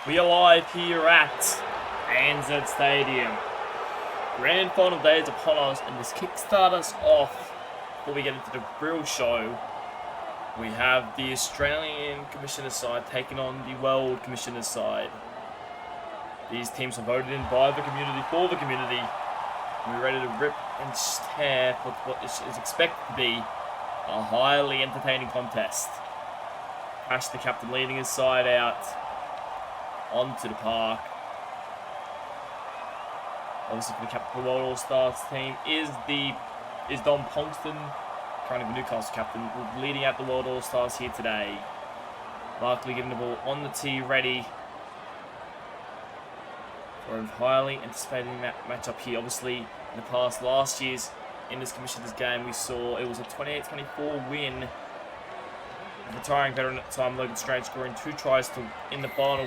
We are live here at ANZ Stadium. Grand final day is upon us, and this kickstart us off before we get into the real show. We have the Australian Commissioner's side taking on the World Commissioner's side. These teams are voted in by the community for the community. We're ready to rip and tear for what is expected to be a highly entertaining contest. Ash, the captain, leading his side out onto the park. Obviously, for the captain of the World All-Stars team is Don Pongston, currently the Newcastle captain, leading out the World All-Stars here today. Likely getting the ball on the tee, ready for a highly anticipated matchup here. Obviously, in the past, last year's in this Commissioner's game, we saw it was a 28-24 win. Retiring veteran at the time, Logan Strange, scoring 2 tries in the final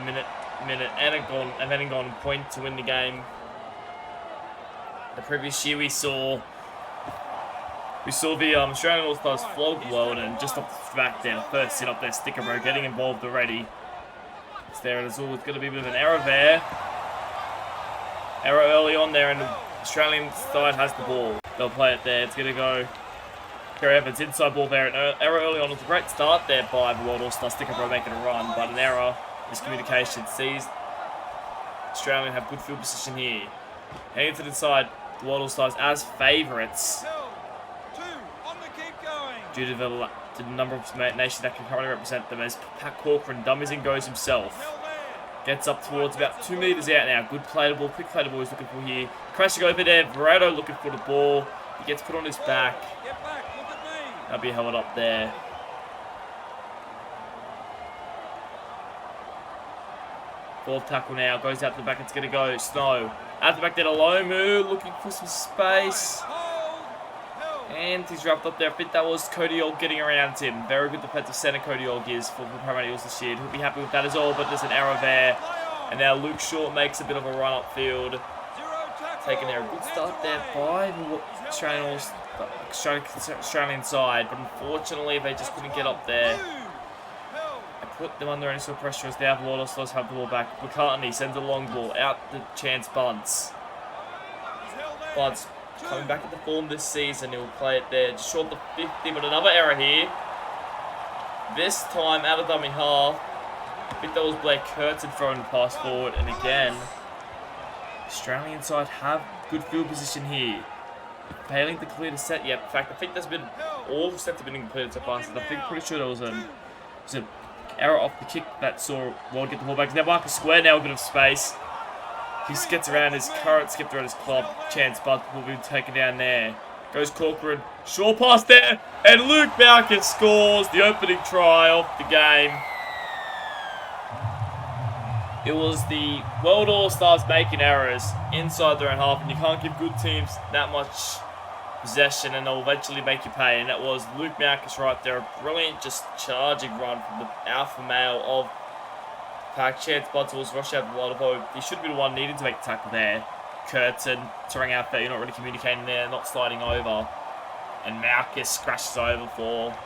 minute and then gone point to win the game. The previous year we saw the Australian All-Stars flog the world, and just off the back there, the first hit up there, Sticker Bro getting involved already. It's there, and there's always going to be a bit of an error there. Error early on there, and the Australian side has the ball. They'll play it there. It's going to go Kerry Evans, inside ball there. An error early on. It was a great start there by the World All-Star. Sticker Bro making a run, but an error. Miscommunication sees Australian have good field position here. Heading to the side, the World All-Stars as favourites due to the number of nations that can currently represent them, as Pat Corcoran dummies and goes himself. Gets up towards about 2 metres out now. Good play the ball, quick play the ball he's looking for here. Crashing over there, Verado looking for the ball. He gets put on his back. That'll be held up there. Fourth tackle now, goes out the back, it's going to go Snow. Out the back there to Lomu, looking for some space. And he's wrapped up there. I think that was Cody Old getting around him. Very good defensive centre Cody Old is for the Parramatta Eagles this year. He'll be happy with that as well, but there's an error there. And now Luke Short makes a bit of a run upfield. Taking there a good start there by the Australian side, but unfortunately they just couldn't get up there. Put them under any sort of pressure as the World All-Stars have the ball back. McCartney sends a long ball out the chance Bunts. Bunts coming back into form this season. He'll play it there just short of the 50, but another error here. This time out of dummy half. I think that was Blake Curtin throwing the pass forward, and again, Australian side have good field position here. Failing to clear the set yet. In fact, I think there's been all the sets have been completed so far. So I think pretty sure there was an error off the kick that saw World get the ball back. Now Marcus Square, now a bit of space. He skips around his current, skipped around his club. Chance Bud will be taken down there. Goes Corcoran, short pass there, and Luke Malkus scores the opening try of the game. It was the World All-Stars making errors inside their own half, and you can't give good teams that much possession and they'll eventually make you pay, and that was Luke Malkus right there. A brilliant, just charging run from the alpha male of pack. Chance Butts was rushed out the lot of hope. He should be the one needing to make the tackle there. Curtin throwing out there, you're not really communicating there, not sliding over. And Malkus crashes over for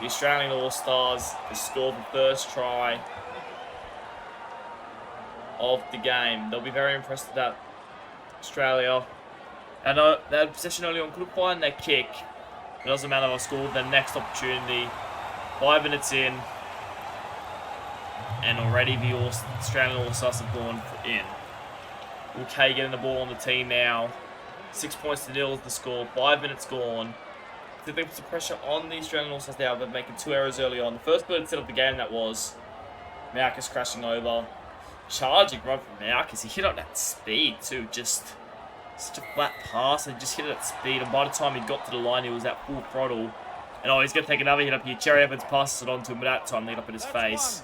the Australian All-Stars to score the first try of the game. They'll be very impressed with that, Australia. And they had possession early on, couldn't find their kick. It doesn't matter, I scored their next opportunity. 5 minutes in. And already the Australian All-Stars have gone in. Okay, getting the ball on the tee now. 6 points to 0 is the score. 5 minutes gone. They put some pressure on the Australian All-Stars now. They're making 2 errors early on. The first bird set up the game, that was Malkus crashing over. Charging run from Malkus. He hit up that speed too. Just such a flat pass and just hit it at speed. And by the time he got to the line, he was at full throttle. And he's going to take another hit up here. Cherry Evans passes it on to him, but that time they hit up in his face.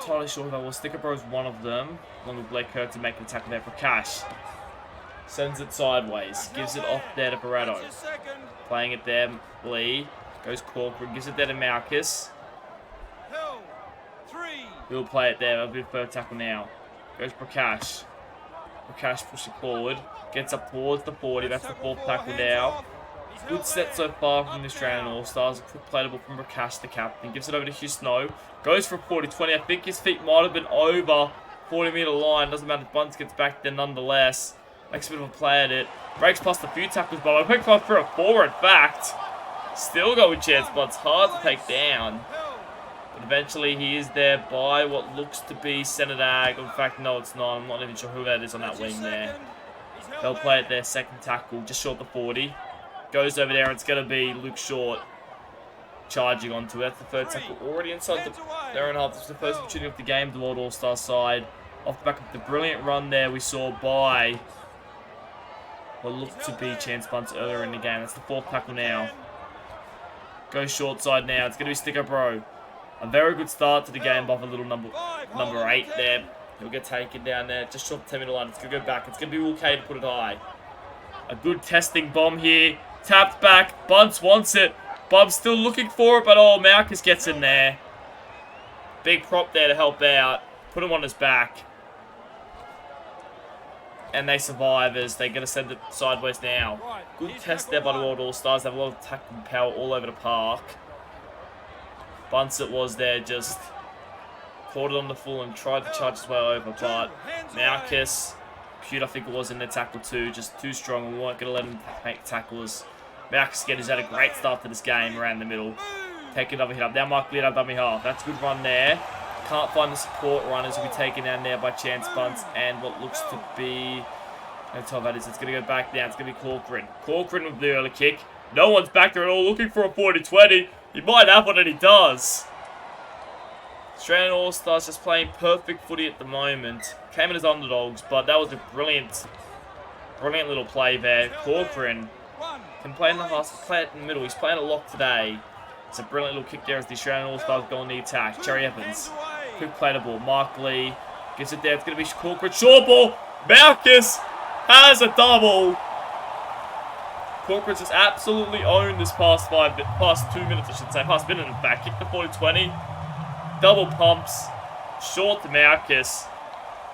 Entirely sure who that was. Sticker Bro's one of them. Along with Blake Curtin making the tackle there for Cash. Sends it sideways. Gives it off there to Barretto. Playing it there, Lee. Goes Corcoran. Gives it there to Malkus. He'll play it there. That'll be the third tackle now. Goes Prakash. Prakash pushing forward. Gets up towards the 40. That's the fourth tackle now. Good set so far from the Australian All-Stars. A quick playable from Prakash, the captain. Gives it over to Hugh Snow. Goes for a 40-20. I think his feet might have been over 40-metre line. Doesn't matter if Bunce gets back there nonetheless. Makes a bit of a play at it. Breaks past a few tackles, but I picked off for a 4, in fact. Still going chance, but it's hard to take down. But eventually he is there by what looks to be Senate Ag. In fact, no, it's not. I'm not even sure who that is on that wing there. They'll play it their second tackle, just short the 40. Goes over there, and it's going to be Luke Short charging onto it. That's the third tackle already inside their own half. This is the first opportunity of the game, the World All-Star side. Off the back of the brilliant run there we saw by what looked to be Chance Bunce earlier in the game. That's the fourth tackle now. Goes short side now. It's going to be Sticker Bro. A very good start to the game by the little number 8 there. He'll get taken down there. Just short the 10-metre line. It's going to go back. It's going to be okay to put it high. A good testing bomb here. Tapped back. Bunce wants it. Bob's still looking for it, but oh, Malchus gets in there. Big prop there to help out. Put him on his back. And they survive as they're going to send it sideways now. Good test there by the World All-Stars. They have a lot of tackling power all over the park. Bunce it was there, just caught it on the full and tried to charge his way over, but Malchus, Cute I think it was in their tackle too, just too strong and weren't going to let him make tackles. Malchus again has had a great start to this game around the middle. Take another hit up. Now Mike Lead up dummy half. That's a good run there. Can't find the support runners. Will be taken down there by Chance Bunce and what looks to be... No tell that is. It's going to go back down. It's going to be Corcoran. Corcoran with the early kick. No one's back there at all looking for a 40-20. He might have one and he does. Australian All-Stars just playing perfect footy at the moment. Came in as underdogs, but that was a brilliant little play there. Corcoran can play in the half, play it in the middle. He's playing a lock today. It's a brilliant little kick there as the Australian All-Stars go on the attack. Cherry Evans, quick play the ball. Mark Lee gives it there. It's going to be Corcoran. Short ball. Malchus has a double. Corcoran's just absolutely owned this past 2 minutes, I should say. Past minute, in fact. Kick the 40-20. Double pumps. Short to Malchus.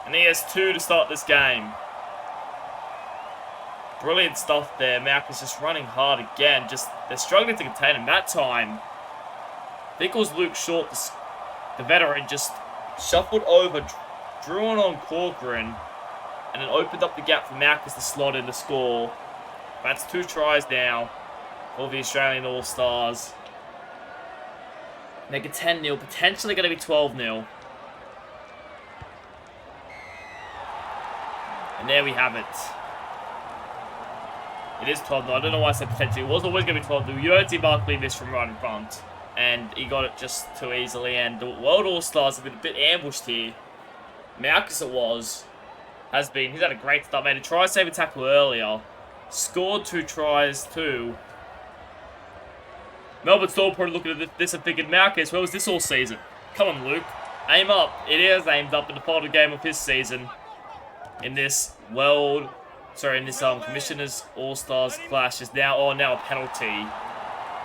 And he has 2 to start this game. Brilliant stuff there. Malchus just running hard again. Just they're struggling to contain him. That time, I think it was Luke Short, the veteran, just shuffled over, drew on Corcoran, and it opened up the gap for Malchus to slot in the score. That's 2 tries now for the Australian All-Stars. Make it 10-0, potentially going to be 12-0. And there we have it. It is 12-0. I don't know why I said potentially. It was always going to be 12-0. You don't see Mark Lee miss from right in front. And he got it just too easily. And the World All-Stars have been a bit ambushed here. Malchus it was. Has been. He's had a great start. Made a try, save a tackle earlier. Scored 2 tries too. Melbourne Storm probably looking at this and thinking, Malchus, where was this all season? Come on, Luke. Aim up. It is aimed up in the final game of his season. In this Commissioners All-Stars clash is now a penalty.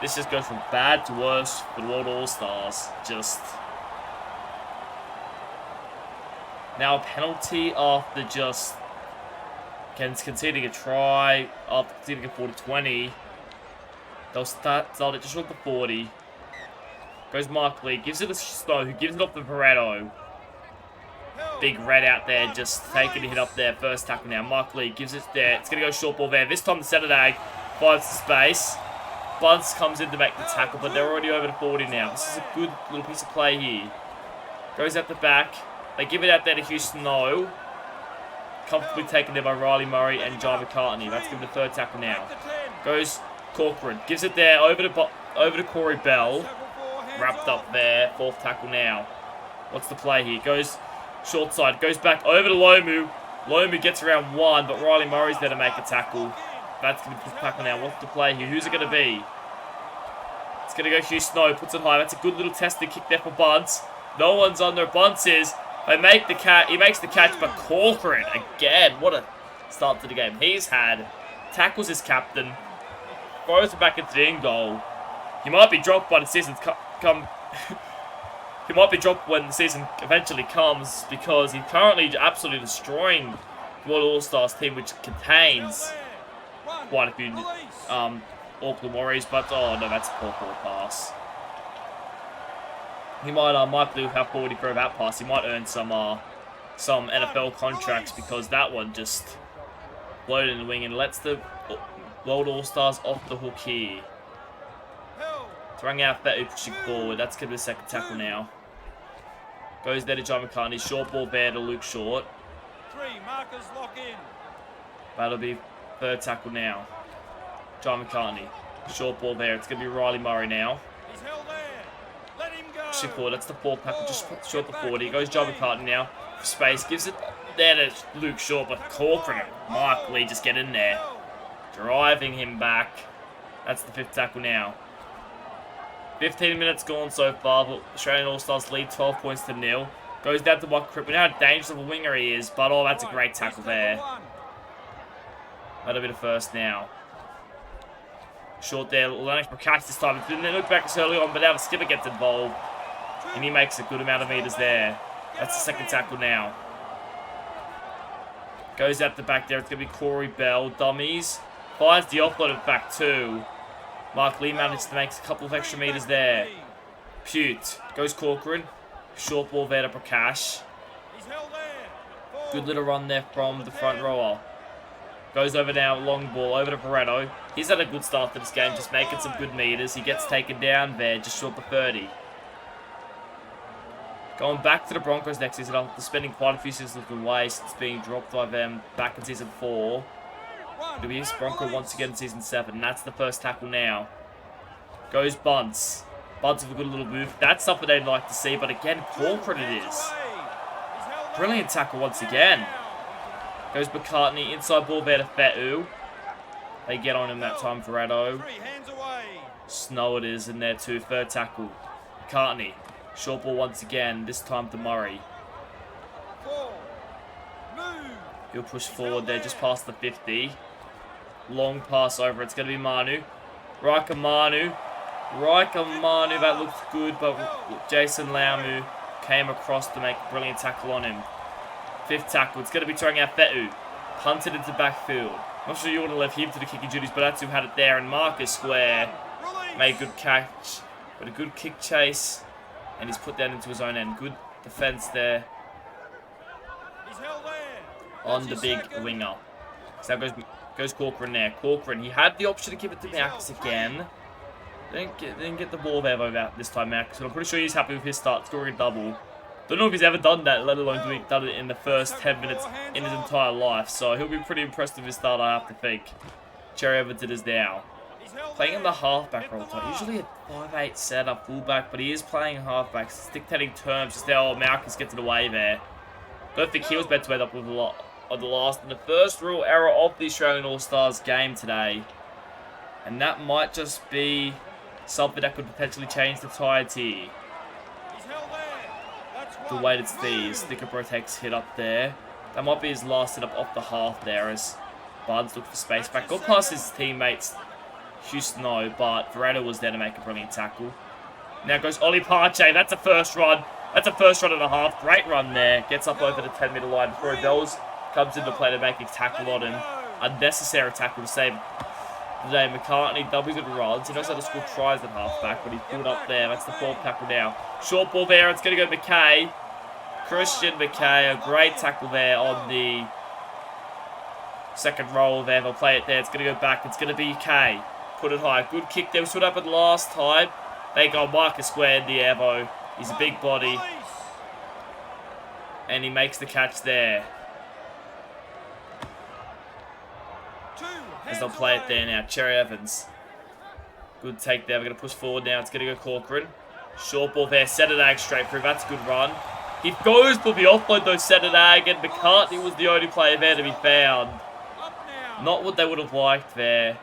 This just goes from bad to worse for the World All-Stars. Just now a penalty after just conceding a try, after conceding a 40-20. They'll start it just short the 40. Goes Mark Lee, gives it to Snow, who gives it off the Pareto. Big red out there, just taking a hit up there. First tackle now. Mark Lee gives it there. It's going to go short ball there. This time the Saturday finds the space. Bunce comes in to make the tackle, but they're already over the 40 now. This is a good little piece of play here. Goes out the back. They give it out there to Houston Snow. Comfortably taken there by Riley Murray and Jai McCartney. That's going to be the third tackle now. Goes Corcoran. Gives it there over to Corey Bell. Wrapped up there. Fourth tackle now. What's the play here? Goes short side. Goes back over to Lomu. Lomu gets around 1, but Riley Murray's there to make a tackle. That's going to be the tackle now. What's the play here? Who's it going to be? It's going to go Hugh Snow. Puts it high. That's a good little testing kick there for Bunce. No one's under. Bunce is. They make the catch. He makes the catch, but Corcoran again. What a start to the game he's had. Tackles his captain. Throws it back into the in goal. He might be dropped by the season's come. He might be dropped when the season eventually comes because he's currently absolutely destroying the World All-Stars team, which contains quite a few Auckland Warriors, but oh no, that's a poor forward pass. He might lose how forward he threw that pass. He might earn some NFL contracts because that one just floated in the wing and lets the World All-Stars off the hook here. Throwing out Fetu, pushing forward. That's going to be the second tackle now. Goes there to John McCartney. Short ball there to Luke Short. That'll be third tackle now. John McCartney. Short ball there. It's going to be Riley Murray now. Pushing forward. That's the fourth tackle. Just short the 40. Goes John McCartney now. For space. Gives it there to Luke Short. But Corcoran and Mark Lee just get in there. Driving him back. That's the fifth tackle now. 15 minutes gone so far, but Australian All-Stars lead 12 points to 0. Goes down to Michael Cripp. We know how dangerous of a winger he is, but oh, that's a great tackle there. That'll be the first now. Short there, Lennox Prakash this time. Didn't look back as early on, but now the skipper gets involved. And he makes a good amount of meters there. That's the second tackle now. Goes out the back there. It's going to be Corey Bell. Dummies. Finds the offload, in fact, too. Mark Lee manages to make a couple of extra meters there. Pute. Goes Corcoran. Short ball there to Prakash. Good little run there from the front rower. Goes over now, long ball, over to Pareto. He's had a good start to this game, just making some good meters. He gets taken down there, just short the 30. Going back to the Broncos next season after spending quite a few seasons away since being dropped by them back in season 4. It'll be Bronco once again in season 7. That's the first tackle now. Goes Bunce. Bunce with a good little move. That's something they'd like to see, but again, Corcoran it is. Brilliant tackle once again. Goes McCartney. Inside ball there to Fetu. They get on him that time, Verado. Snow it is in there too. Third tackle. McCartney. Short ball once again. This time to Murray. He'll push forward there just past the 50. Long pass over. It's going to be Manu. Riker Manu. That looks good, but Jason Laumu came across to make a brilliant tackle on him. Fifth tackle. It's going to be throwing out Fetu. Punted into backfield. Not sure you want to leave him to the kicking duties, but that's who had it there. And Marcus Square made a good catch, but a good kick chase. And he's put that into his own end. Good defense there on the big winger. So that goes Corcoran there. Corcoran, he had the option to give it to Marcus again. Didn't get the ball there though this time, Marcus. So I'm pretty sure he's happy with his start, scoring a double. Don't know if he's ever done that, let alone done it in the first 10 minutes in his entire life. So he'll be pretty impressed with his start, I have to think. Cherry Everton is now playing in the halfback role. Usually a 5'8" setup fullback, but he is playing halfback. It's dictating terms. Just now, Marcus gets it away there. Don't think he was meant to end up with a lot on the last and the first real error of the Australian All-Stars game today. And that might just be something that could potentially change the tides here. The weighted Stees. Thicker takes hit up there. That might be his last hit up off the half there as Barnes looked for space back. Got past his teammates, Houston, no, but Verado was there to make a brilliant tackle. Now goes Ollie Parche. That's a first run. That's a first run and a half. Great run there. Gets up over the 10-meter line. Troy Bells comes into play to make a tackle on him. Unnecessary tackle to save today. McCartney, double good runs. He knows how to score tries at halfback, but he pulled up there. That's the fourth tackle now. Short ball there. It's going to go McKay. Christian McKay. A great tackle there on the second roll there. They'll play it there. It's going to go back. It's going to be Kay. Put it high. Good kick there. What happened last time? They got Marcus Square in the air, though. He's a big body. And he makes the catch there. As they'll play it there now. Cherry Evans. Good take there. We're going to push forward now. It's going to go Corcoran. Short ball there. Sedadag straight through. That's a good run. He goes for the offload though, Sedadag. And McCartney was the only player there to be found. Not what they would have liked there.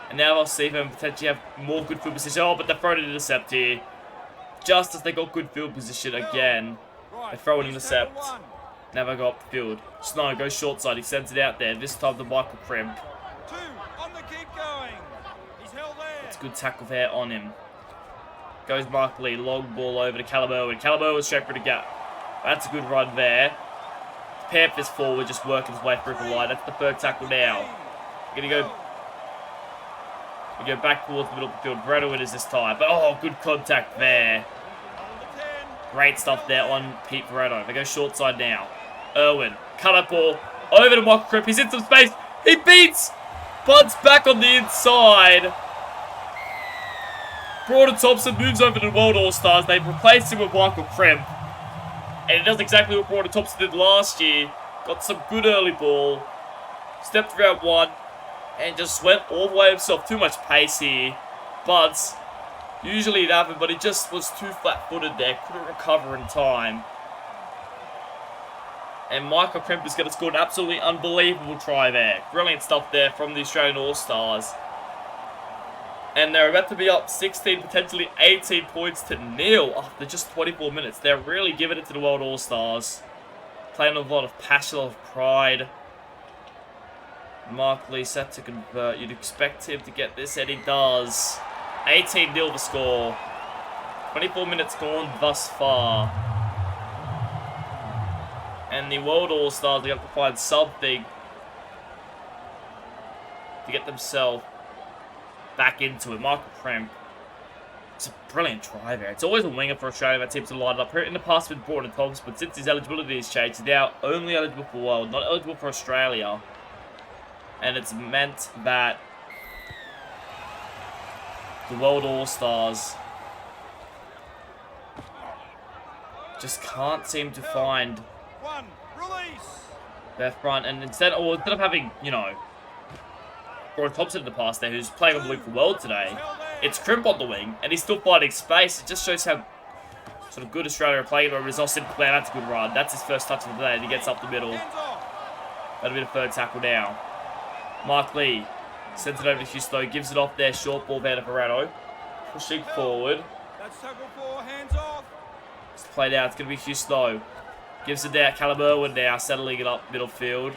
And now they'll see them potentially have more good field position. Oh, but they throw an intercept here. Just as they got good field position again. They throw an intercept. Now they go up the field. Snow goes short side. He sends it out there. This time to Michael Crimp. It's a good tackle there on him. Goes Mark Lee. Long ball over to Callum Irwin. Callum Irwin straight for the gap. That's a good run there. Panthers forward just working his way through the line. That's the third tackle now. Going to go We go back towards the middle of the field. Veretto it is this time. But, oh, good contact there. Great stuff there on Pete Veretto. They go short side now. Irwin. Cut up ball. Over to Michael Crip. He's in some space. He beats. Bunts back on the inside. Broader Thompson moves over to the World All-Stars. They've replaced him with Michael Crip. And he does exactly what Broader Thompson did last year. Got some good early ball. Stepped around one. And just went all the way himself. Too much pace here. Bunts. Usually it happened, but he just was too flat-footed there. Couldn't recover in time. And Michael Kemp is going to score an absolutely unbelievable try there. Brilliant stuff there from the Australian All-Stars. And they're about to be up 16, potentially 18 points to nil after just 24 minutes. They're really giving it to the World All-Stars. Playing with a lot of passion, a lot of pride. Mark Lee set to convert. You'd expect him to get this, and he does. 18-0 the score. 24 minutes gone thus far. And the World All-Stars, they have to find something to get themselves back into it. Michael Kremp. It's a brilliant try there. It's always a winger for Australia that seems to line it up. In the past, been brought in Thompson, but since his eligibility has changed, he's now only eligible for World, not eligible for Australia. And it's meant that the World All-Stars just can't seem to find their front. And instead of having, you know, Gordon Thompson in the past there, who's playing on the wing for World today, it's Crimp on the wing, and he's still finding space. It just shows how sort of good Australia are playing. But it's also playing. That's a good run. That's his first touch of the day, and he gets up the middle. That'll be the third tackle now. Mark Lee sends it over to Husto, gives it off there, short ball there to Veretto. Pushing forward. It's played out, it's going to be Husto. Gives it there, Callum Irwin now, settling it up middle field.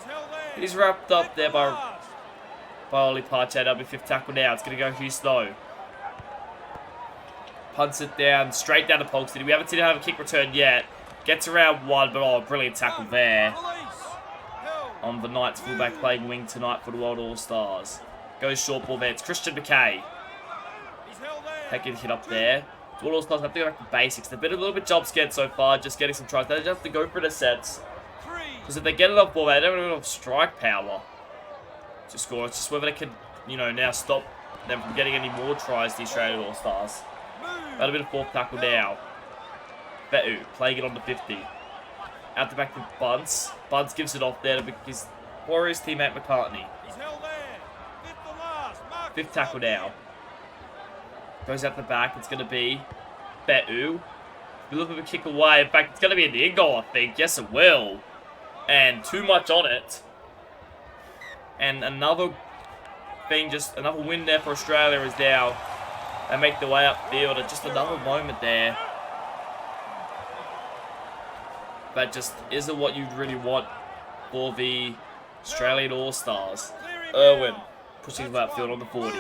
He's wrapped up there by Oli Parche. That'll be fifth tackle now, it's going to go Husto. Punts it down, straight down to Polkston. We haven't seen him have a kick return yet. Gets around one, but oh, brilliant tackle there. On the Knights fullback playing wing tonight for the World All-Stars. Goes short ball there. It's Christian McKay. Taking a hit up there. The World All-Stars have to go back to basics. They've been a little bit job scared so far, just getting some tries. They just have to go for the sets. Because if they get enough ball, they don't have enough strike power to score. It's just whether they can, you know, now stop them from getting any more tries, the Australian All-Stars. That'll be the fourth tackle now. Betu playing it on the 50. Out the back to Bunts. Bunts gives it off there to his Warriors teammate McCartney. Fifth tackle now. Goes out the back. It's going to be Betu. We look at the kick away. In fact, it's going to be an in goal, I think. Yes, it will. And too much on it. And another thing, just another win there for Australia is now they make their way upfield. And just another moment there. That just isn't what you'd really want for the Australian All-Stars. Irwin pushing him upfield on the 40.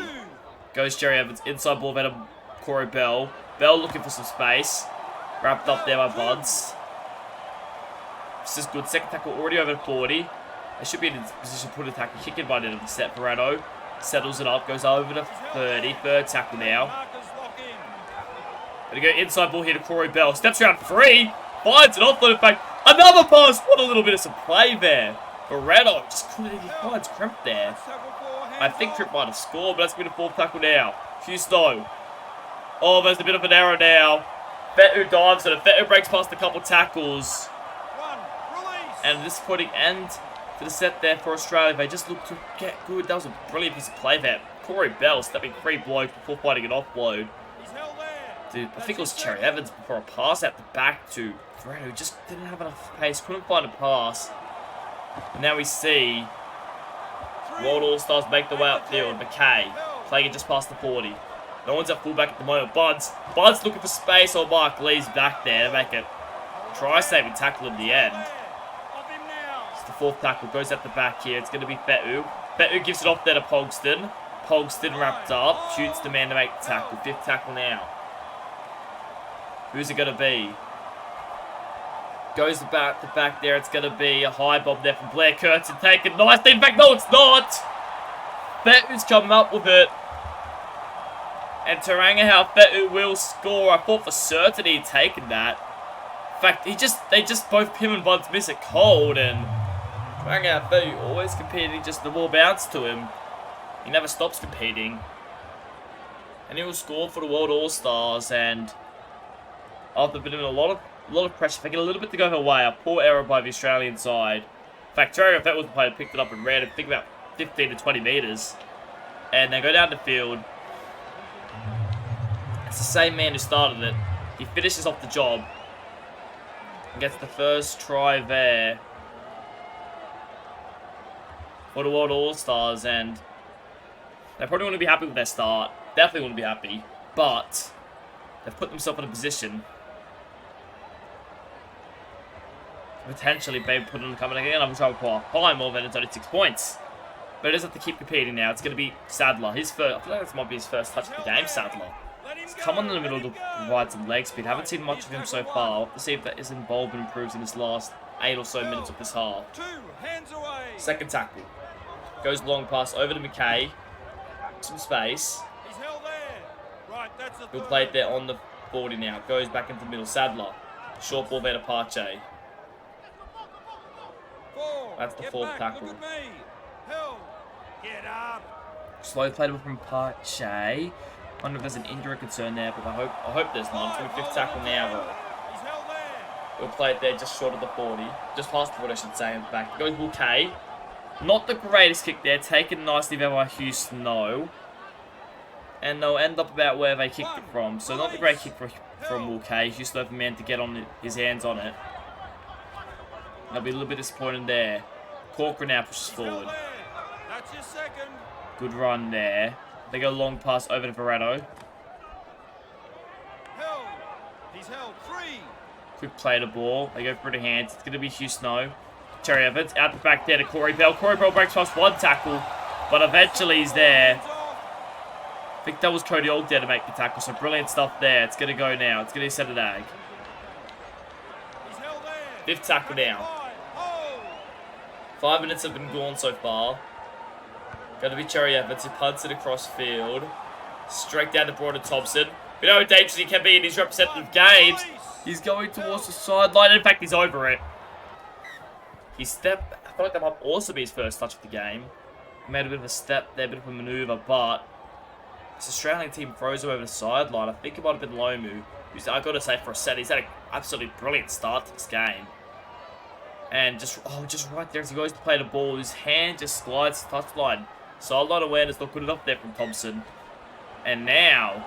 Goes Jerry Evans. Inside ball there to Corey Bell. Bell looking for some space. Wrapped up there by Buds. This is good. Second tackle already over 40. They should be in position to put a tackle. Kick in by the end of the set. Veretto settles it up. Goes over to 30. Third tackle now. Gonna go inside ball here to Corey Bell. Steps around free. Finds an offload. In fact, another pass. What a little bit of some play there. Veretto just couldn't. He finds Crimp there. I think Crimp might have scored, but that's going to be the fourth tackle now. Husto. Oh, there's a bit of an error now. Betu dives it. Betu breaks past a couple tackles. And this is putting end to the set there for Australia. They just look to get good. That was a brilliant piece of play there. Corey Bell stepping free bloke before fighting an offload. Dude, I think it was Cherry Evans before a pass out the back to Veretto, who just didn't have enough pace, couldn't find a pass. And now we see World All-Stars make the way upfield. McKay playing it just past the 40. No one's at fullback at the moment. Buds looking for space. Oh, Mark Lee's back there to make a try-saving tackle in the end. It's the fourth tackle. Goes at the back here. It's going to be Betu. Betu gives it off there to Pogston. Pogston wrapped up. Shoots the man to make the tackle. Fifth tackle now. Who's it going to be? Goes about the back there. It's going to be a high bomb there from Blair Kurtzen. Taken nicely. In fact, no, it's not. Betu's coming up with it. And Taranga Halfetu will score. I thought for certain he'd taken that. In fact, both him and Buds miss it cold, and Taranga Halfetu always competing, just the ball bounced to him. He never stops competing. And he will score for the World All-Stars, and after been in a lot of pressure, they get a little bit to go their way. A poor error by the Australian side. In fact, Taranga Halfetu was the player who picked it up and ran it, I think about 15 to 20 metres. And they go down the field. It's the same man who started it. He finishes off the job. And gets the first try there for the World All-Stars. And they probably wouldn't be happy with their start. Definitely wouldn't be happy. But they've put themselves in a position to potentially maybe put on coming again. I'm trying to pull high more than it's only 6 points. But he does have to keep competing now. It's going to be Sadler. His first, I feel like this might be his first touch of the game, Sadler. He's come on in the middle to provide some leg speed. Haven't seen much of him so far. I'll have to see if that his involvement improves in his last 8 or so minutes of this half. Second tackle. Goes long pass over to McKay. Some space. He'll play it there on the 40 now. Goes back into the middle. Sadler. Short ball there to Pache. That's the fourth tackle. Slow play from Pache. I wonder if there's an injury concern there, but I hope there's none. It's the fifth tackle now, though. We'll play it there just short of the 40. Just past the 40, I should say. Back goes Will Kay. Not the greatest kick there. Taken nicely there by Hugh Snow. And they'll end up about where they kicked it from. So not the great kick from Will Kay. Hugh Snow for man to get on his hands on it. They'll be a little bit disappointed there. Corcoran now pushes forward. Good run there. They go long pass over to Verretto. Quick play to ball. They go through the hands. It's going to be Hugh Snow. Cherry Evans out the back there to Corey Bell. Corey Bell breaks past one tackle, but eventually he's there. I think that was Cody Old there to make the tackle, so brilliant stuff there. It's going to go now. It's going to be centre ag. Fifth tackle now. 5 minutes have been gone so far. Going to be Cherry Evans, who punts it across field. Straight down to Broad Thompson. We know how dangerous he can be in his representative games. He's going towards the sideline. In fact, he's over it. He stepped. I feel like that might also be his first touch of the game. He made a bit of a step there, a bit of a manoeuvre, but this Australian team throws him over the sideline. I think it might have been Lomu, who's, I've got to say, for a set, he's had an absolutely brilliant start to this game. And just right there as he goes to play the ball, his hand just slides to the touchline. Sideline awareness not good enough there from Thompson. And now,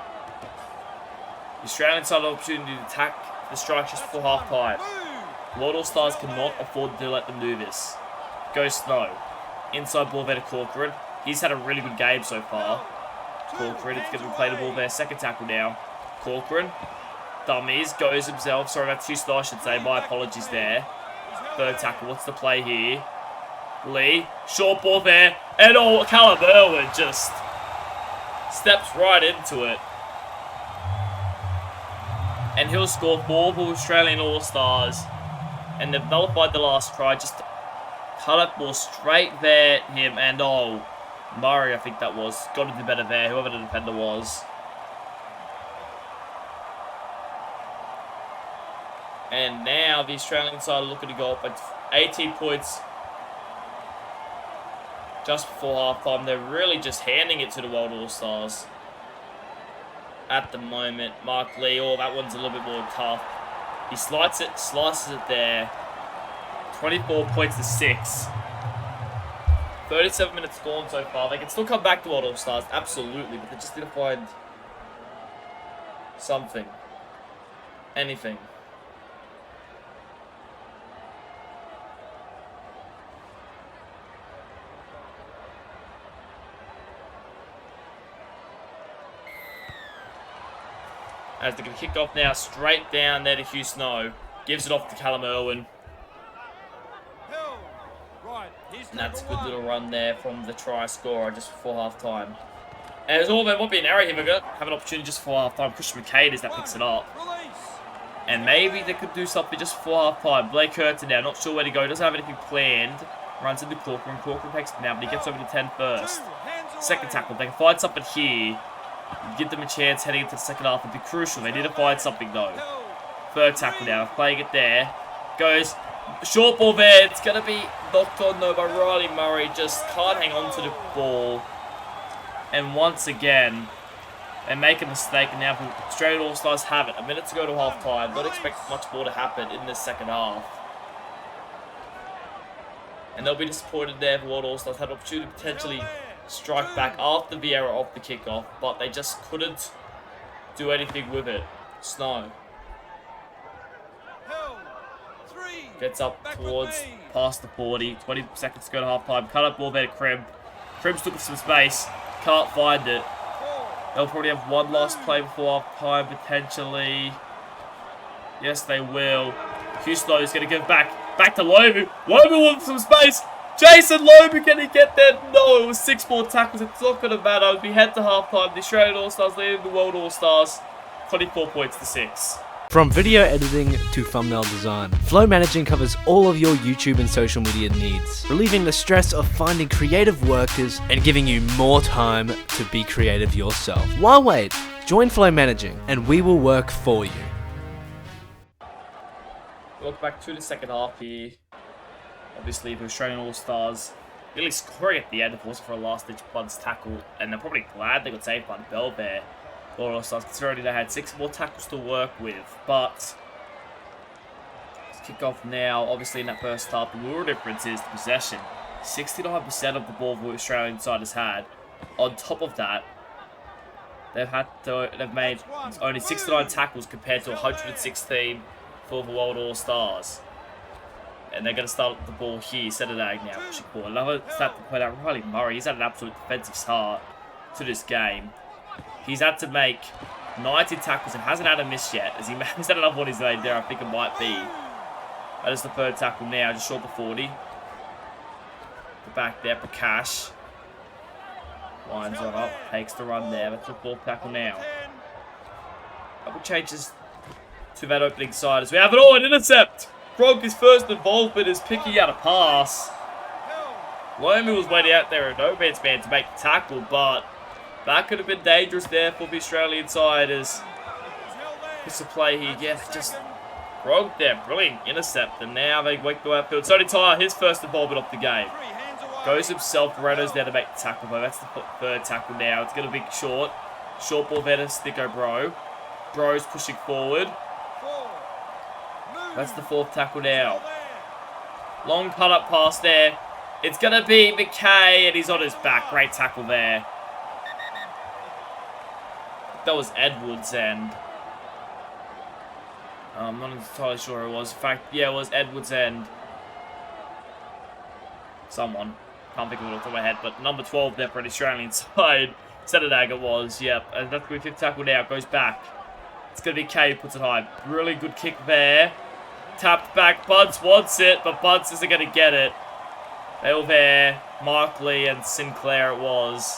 the Australian side have opportunity to attack the strikes just before half time. World All-Stars cannot afford to let them do this. Goes Snow. Inside ball there to Corcoran. He's had a really good game so far. Corcoran, it's going to play the ball there. Second tackle now. Corcoran. Dummies. Goes himself. Sorry about two Snow, I should say. My apologies there. Third tackle. What's the play here? Lee. Short ball there. And Callum Irwin just steps right into it. And he'll score 4 for Australian All-Stars. And they've nullified the last try. Just cut up ball straight there. Him and Murray, I think that was. Got to do better there. Whoever the defender was. And now the Australian side are looking to go up at 18 points. Just before half-time. They're really just handing it to the World All-Stars. At the moment, Mark Lee, that one's a little bit more tough. He slices it there. 24 points to 6. 37 minutes gone so far. They can still come back to World All-Stars, absolutely, but they just need to find something. Anything. As they're going to kick off now, straight down there to Hugh Snow. Gives it off to Callum Irwin. And that's a good little run there from the try scorer just before half-time. And as all there might be an error here, we're going to have an opportunity just before half-time. Christian McCade is that picks it up. And maybe they could do something just before half-time. Blake Curtin now, not sure where to go. Doesn't have anything planned. Runs into Corcoran. Corcoran takes it now, but he gets over to 10 first. Second tackle. They can find something here. Give them a chance heading into the second half. It'd be crucial. They need to find something, though. Third tackle now. Playing it there. Goes. Short ball there. It's going to be knocked on, though, by Riley Murray. Just can't hang on to the ball. And once again, they make a mistake. And now Australian All-Stars have it. A minute to go to half-time. Don't expect much more to happen in this second half. And they'll be disappointed there if World All-Stars had an opportunity to potentially strike back after the error of the kickoff, but they just couldn't do anything with it. Snow gets up towards past the 40, 20 seconds to go to half time. Cut up ball there to Krim. Krim's looking for some space, can't find it. They'll probably have one last play before half time potentially. Yes, they will. Houston is going to give back to Lomu. Lomu wants some space. Jason Lomu, can he get there? No, it was 6 more tackles. It's not going to matter. As we head to halftime, the Australian All-Stars leading the World All-Stars 24 points to 6. From video editing to thumbnail design, Flow Managing covers all of your YouTube and social media needs, relieving the stress of finding creative workers and giving you more time to be creative yourself. Why wait? Join Flow Managing and we will work for you. Look back to the second half here. Obviously, the Australian All-Stars really scoring at the end, of course, for a last-ditch bunts tackle, and they're probably glad they got saved by the bell there. The All-Stars, considering they had 6 more tackles to work with, but let's kick off now. Obviously, in that first half, the real difference is the possession. 69% of the ball the Australian side has had. On top of that, they've made only 69 tackles compared to 116 for the World All-Stars. And they're going to start the ball here. Saturday now, pushing forward. Another stat to point out, Riley Murray, he's had an absolute defensive start to this game. He's had to make 90 tackles and hasn't had a miss yet. As he's had another one he's made there, I think it might be. That is the third tackle now, just short of 40. The back there, Prakash. Lines on up, takes the run there. That's the fourth tackle now. Couple changes to that opening side as we have it all, an intercept! Gronk, his first involvement is picking out a pass. Lomu was waiting out there at no man's man to make the tackle, but that could have been dangerous there for the Australian side as it's a play here. Yeah, just Gronk there, brilliant intercept, and now they wake the outfield. Sony Tyre, his first involvement of the game. Goes himself, Moreno's there to make the tackle, though. That's the third tackle now. It's going to be short. Short ball there to Sticko Bro. Bro's pushing forward. That's the fourth tackle now. Long cut-up pass there. It's going to be McKay, and he's on his back. Great tackle there. That was Edwards, and I'm not entirely sure who it was. In fact, yeah, it was Edwards and someone. Can't think of it off the top of my head, but number 12 there for the Australian side. Saturday it was, yep. And that's the fifth tackle now. Goes back. It's going to be Kay who puts it high. Really good kick there. Tapped back. Buds wants it, but Buds isn't going to get it. They were there. Markley and Sinclair it was.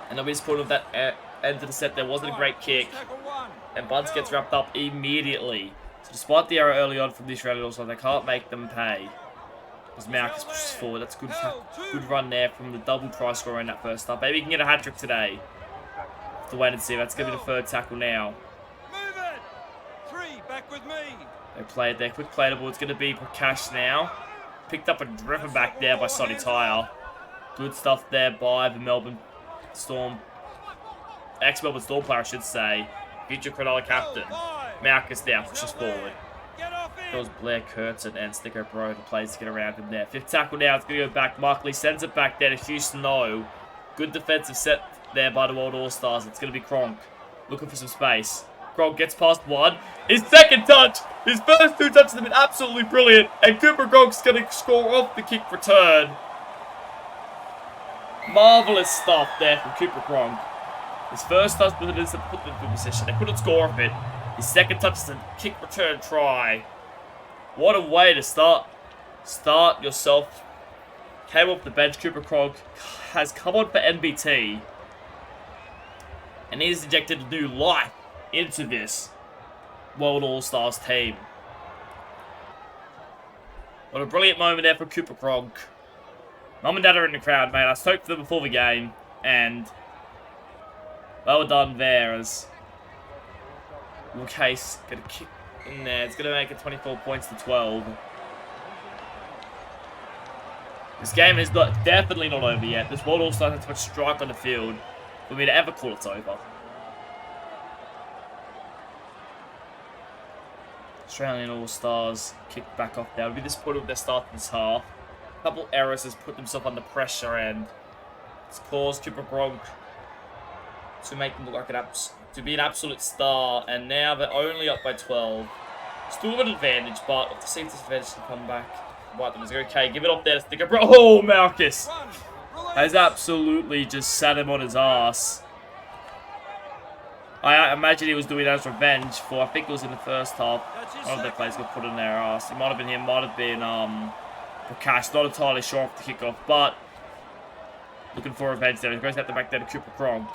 And I'll be disappointed with that end of the set. There wasn't a great kick. And Buds gets wrapped up immediately. So despite the error early on from the Australian also, they can't make them pay. As Marcus pushes forward. That's a good run there from the double try scorer in that first half. Maybe he can get a hat-trick today. Have to wait and see. That's going to be the third tackle now. Back with me. They played there. Quick play the ball. It's going to be Prakash now. Picked up a driven back there by Sonny Tyre. Good stuff there by the Melbourne Storm. Ex-Melbourne Storm player, I should say. Future Cronulla captain. Marcus now pushes forward. That was Blair Curtin and Sticko Bro, the plays to get around him there. Fifth tackle now. It's going to go back. Markley sends it back there to Houston. No. Good defensive set there by the World All-Stars. It's going to be Cronk. Looking for some space. Gronk gets past one. His second touch. His first 2 touches have been absolutely brilliant. And Cooper Gronk's going to score off the kick return. Marvellous stuff there from Cooper Gronk. His first touch put them in good position. They couldn't score off it. His second touch is a kick return try. What a way to start yourself. Came off the bench. Cooper Gronk has come on for NBT. And he's injected new life into this World All-Stars team. What a brilliant moment there for Cooper Gronk. Mum and Dad are in the crowd, mate. I spoke to them before the game. And well done there as Case gonna kick in there. It's gonna make it 24 points to 12. This game is definitely not over yet. This World All-Stars has too much strike on the field for me to ever call it's over. Australian All-Stars kicked back off there. It'll be disappointed with their start to this half. A couple errors has put themselves under pressure and it's caused Cooper Gronk to make them look like to be an absolute star. And now they're only up by 12. Still with an advantage, but let's see if this advantage can come back. Right, that was okay. Give it up there to stick up. Oh, Marcus has absolutely just sat him on his ass. I imagine he was doing that as revenge for, I think it was in the first half. One of their players got put in their ass. It might have been him, might have been Prakash. Not entirely sure off the kickoff, but looking for revenge there. He goes out the back there to Cooper Gronk.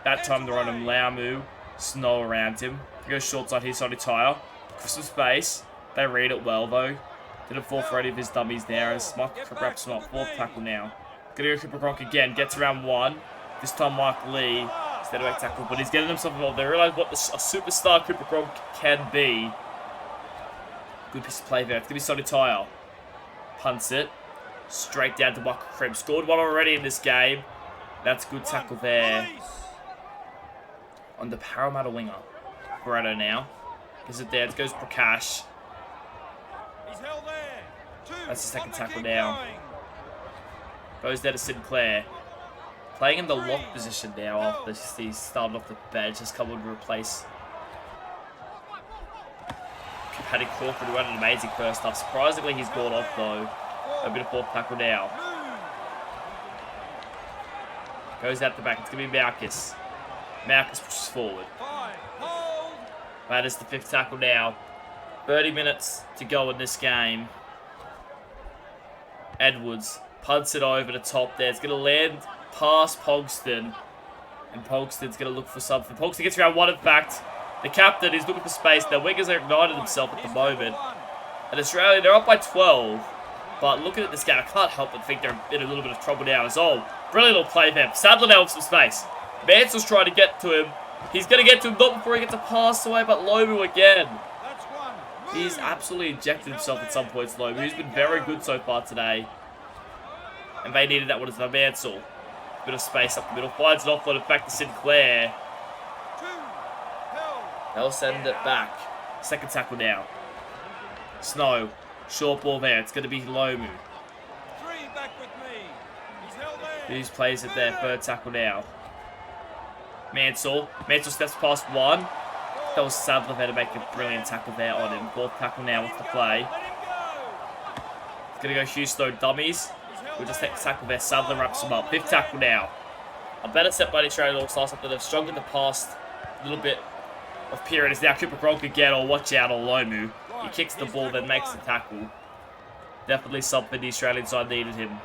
That time they're on him. Laumu, Snow around him. He goes short side here, Sonny Tyre. Some space. They read it well though. Didn't fall for any of his dummies there as Mike grabs him up. Fourth tackle now. Gonna go Cooper Gronk again. Gets around one. This time Mike Lee. Instead of a tackle, but he's getting himself involved. They realise what a superstar Cooper Gronk can be. Good piece of play there. It's going to be Sonny Tyre. Punts it. Straight down to Michael Krim. Scored one already in this game. That's a good tackle there. On the Parramatta winger. Barretto now. Is it there? It goes Prakash. That's the second tackle now. Goes there to Sinclair. Playing in the lock position now after he's started off the bench. Has come on to replace Paddy Crawford, who had an amazing first half. Surprisingly, he's gone off though. A bit of fourth tackle now. Goes out the back. It's going to be Marcus. Marcus pushes forward. That is the fifth tackle now. 30 minutes to go in this game. Edwards punts it over the top there. It's going to land past Pogston. And Pogston's going to look for something. Pogston gets around one, in fact. The captain is looking for space. Their wingers are ignited themselves at the moment. And Australia, they're up by 12. But looking at this game, I can't help but think they're in a little bit of trouble now as well. Brilliant little play there. Sadler now with some space. Mansell's trying to get to him. He's going to get to him, not before he gets a pass away, but Lomu again. He's absolutely injected himself at some points, Lomu. He's been very good so far today. And they needed that one as well. Mansell. Bit of space up the middle. Finds an offload, in fact, to Sinclair. They'll send it back. Second tackle now. Snow. Short ball there. It's going to be Lomu. Who's plays it there? Third tackle now. Mansell. Mansell steps past one. That was Sadler there to make a brilliant tackle there on him. Fourth tackle now with the play. It's going to go Hughes, dummies. We'll just take the tackle there. Sadler wraps him up. Fifth tackle now. A better set by the Australian All-Stars after they've struggled in the past little bit of period. It's now Cooper Gronk again, or watch out, or Lomu. He kicks the ball, then makes the tackle. Definitely something the Australian side needed him.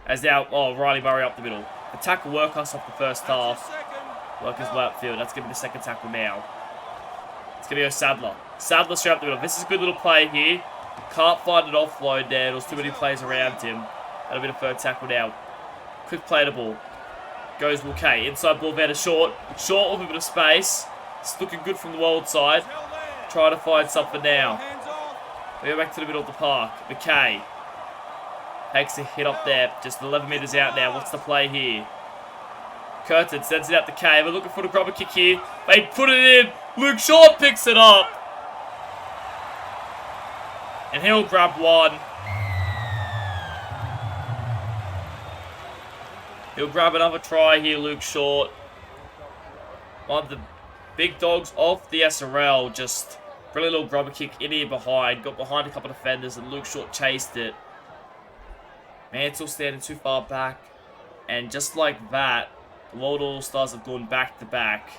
As now, Riley Murray up the middle. The tackle workhorse off the first half. Workers way upfield. That's going to be the second tackle now. It's going to go Sadler. Sadler straight up the middle. This is a good little play here. Can't find an offload there. There's too many players around him. That'll be the third tackle now. Quick play the ball. Goes Wilkay. Inside ball there to Short. Short with a bit of space. It's looking good from the world side. Trying to find something now. We go back to the middle of the park. McKay. Takes a hit up there. Just 11 metres out now. What's the play here? Curtin sends it out to Kay. We're looking for the grubber kick here. They put it in. Luke Short picks it up. And he'll grab one. He'll grab another try here, Luke Short. One of the big dogs off the SRL. Just brilliant little grubber kick in here behind. Got behind a couple of defenders and Luke Short chased it. Mansell standing too far back. And just like that, the World All-Stars have gone back to back.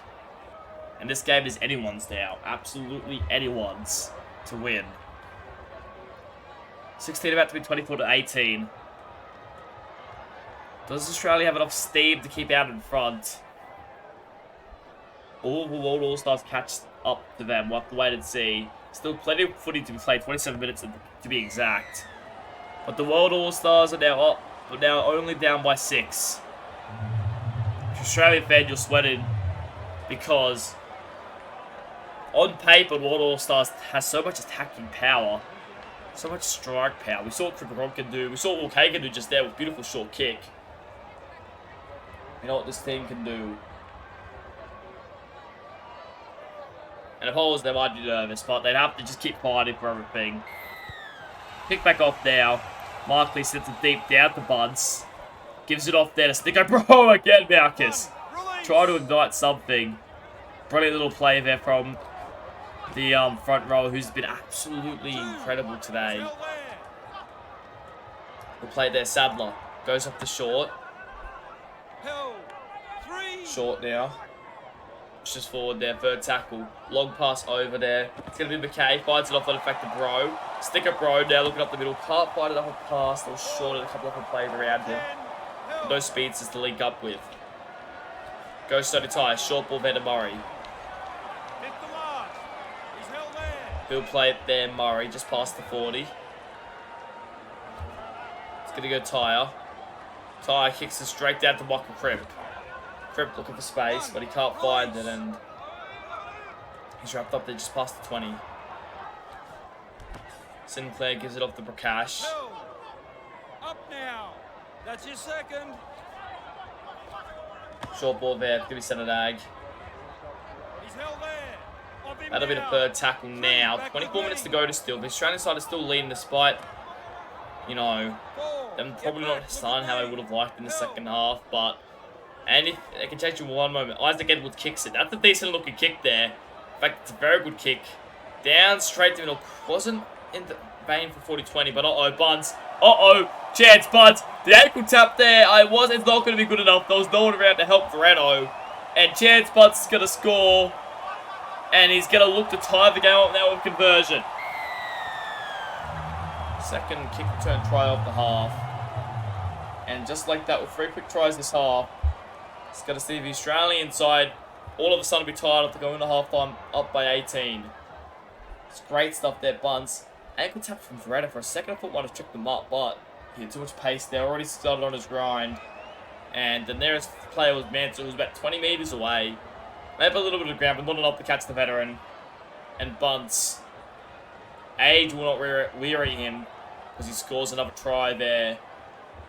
And this game is anyone's now. Absolutely anyone's to win. 16 about to be 24 to 18. Does Australia have enough steam to keep out in front? All the World All-Stars catch up to them. We'll have to wait and see. Still plenty of footy to be played. 27 minutes to be exact. But the World All-Stars are now up. But now only down by 6. Australian fan, you're sweating because on paper, World All-Stars has so much attacking power, so much strike power. We saw what Cribbagron can do. We saw what K can do just there with beautiful short kick. You know what this team can do. And if I was them, I'd be nervous, but they'd have to just keep fighting for everything. Pick back off now. Markley sends it deep down to Bunce. Gives it off there to Sticker. Bro, again, Marcus. Try to ignite something. Brilliant little play there from the front row, who's been absolutely incredible today. We'll play there. Sadler goes up to short. Short now. Pushes forward there. Third tackle. Long pass over there. It's going to be McKay. Finds it off on effect to Bro. Stick up Bro now. Looking up the middle. Can't find it up a pass. That was short of a couple of other plays around him. No speedsters to link up with. Goes Sony Ty. Short ball there to Murray. He'll play it there. Murray just past the 40. It's going to go Tyre. Tyre kicks it straight down to Michael Cribb. Cribb looking for space, but he can't find it, and he's wrapped up there just past the 20. Sinclair gives it off to Prakash. Up now. That's your second. Short ball there. It's going to be centre ag. He's held there. That'll be the third tackle now. 24 minutes to go to still. The Australian side is still leading despite, you know, them probably not starting how they would have liked in the second half, but... And if they can change in one moment, Isaac Edwards kicks it. That's a decent looking kick there. In fact, it's a very good kick. Down straight to the middle. Wasn't in the vein for 40-20, but Bunce. Chance, Bunce. The ankle tap there. It's not going to be good enough. There was no one around to help Verano. And Chance Bunce is going to score. And he's going to look to tie the game up now with conversion. Second kick return try of the half. And just like that, with 3 quick tries this half, it's going to see the Australian side all of a sudden be tired after going into half-time up by 18. It's great stuff there, Bunce. Ankle tap from Veretta for a second. I thought might have tripped him up, but he had too much pace there. Already started on his grind. And the nearest player was Mansell, who was about 20 metres away. Maybe a little bit of ground, but not enough to catch the veteran. And Bunce. Age will not weary him because he scores another try there.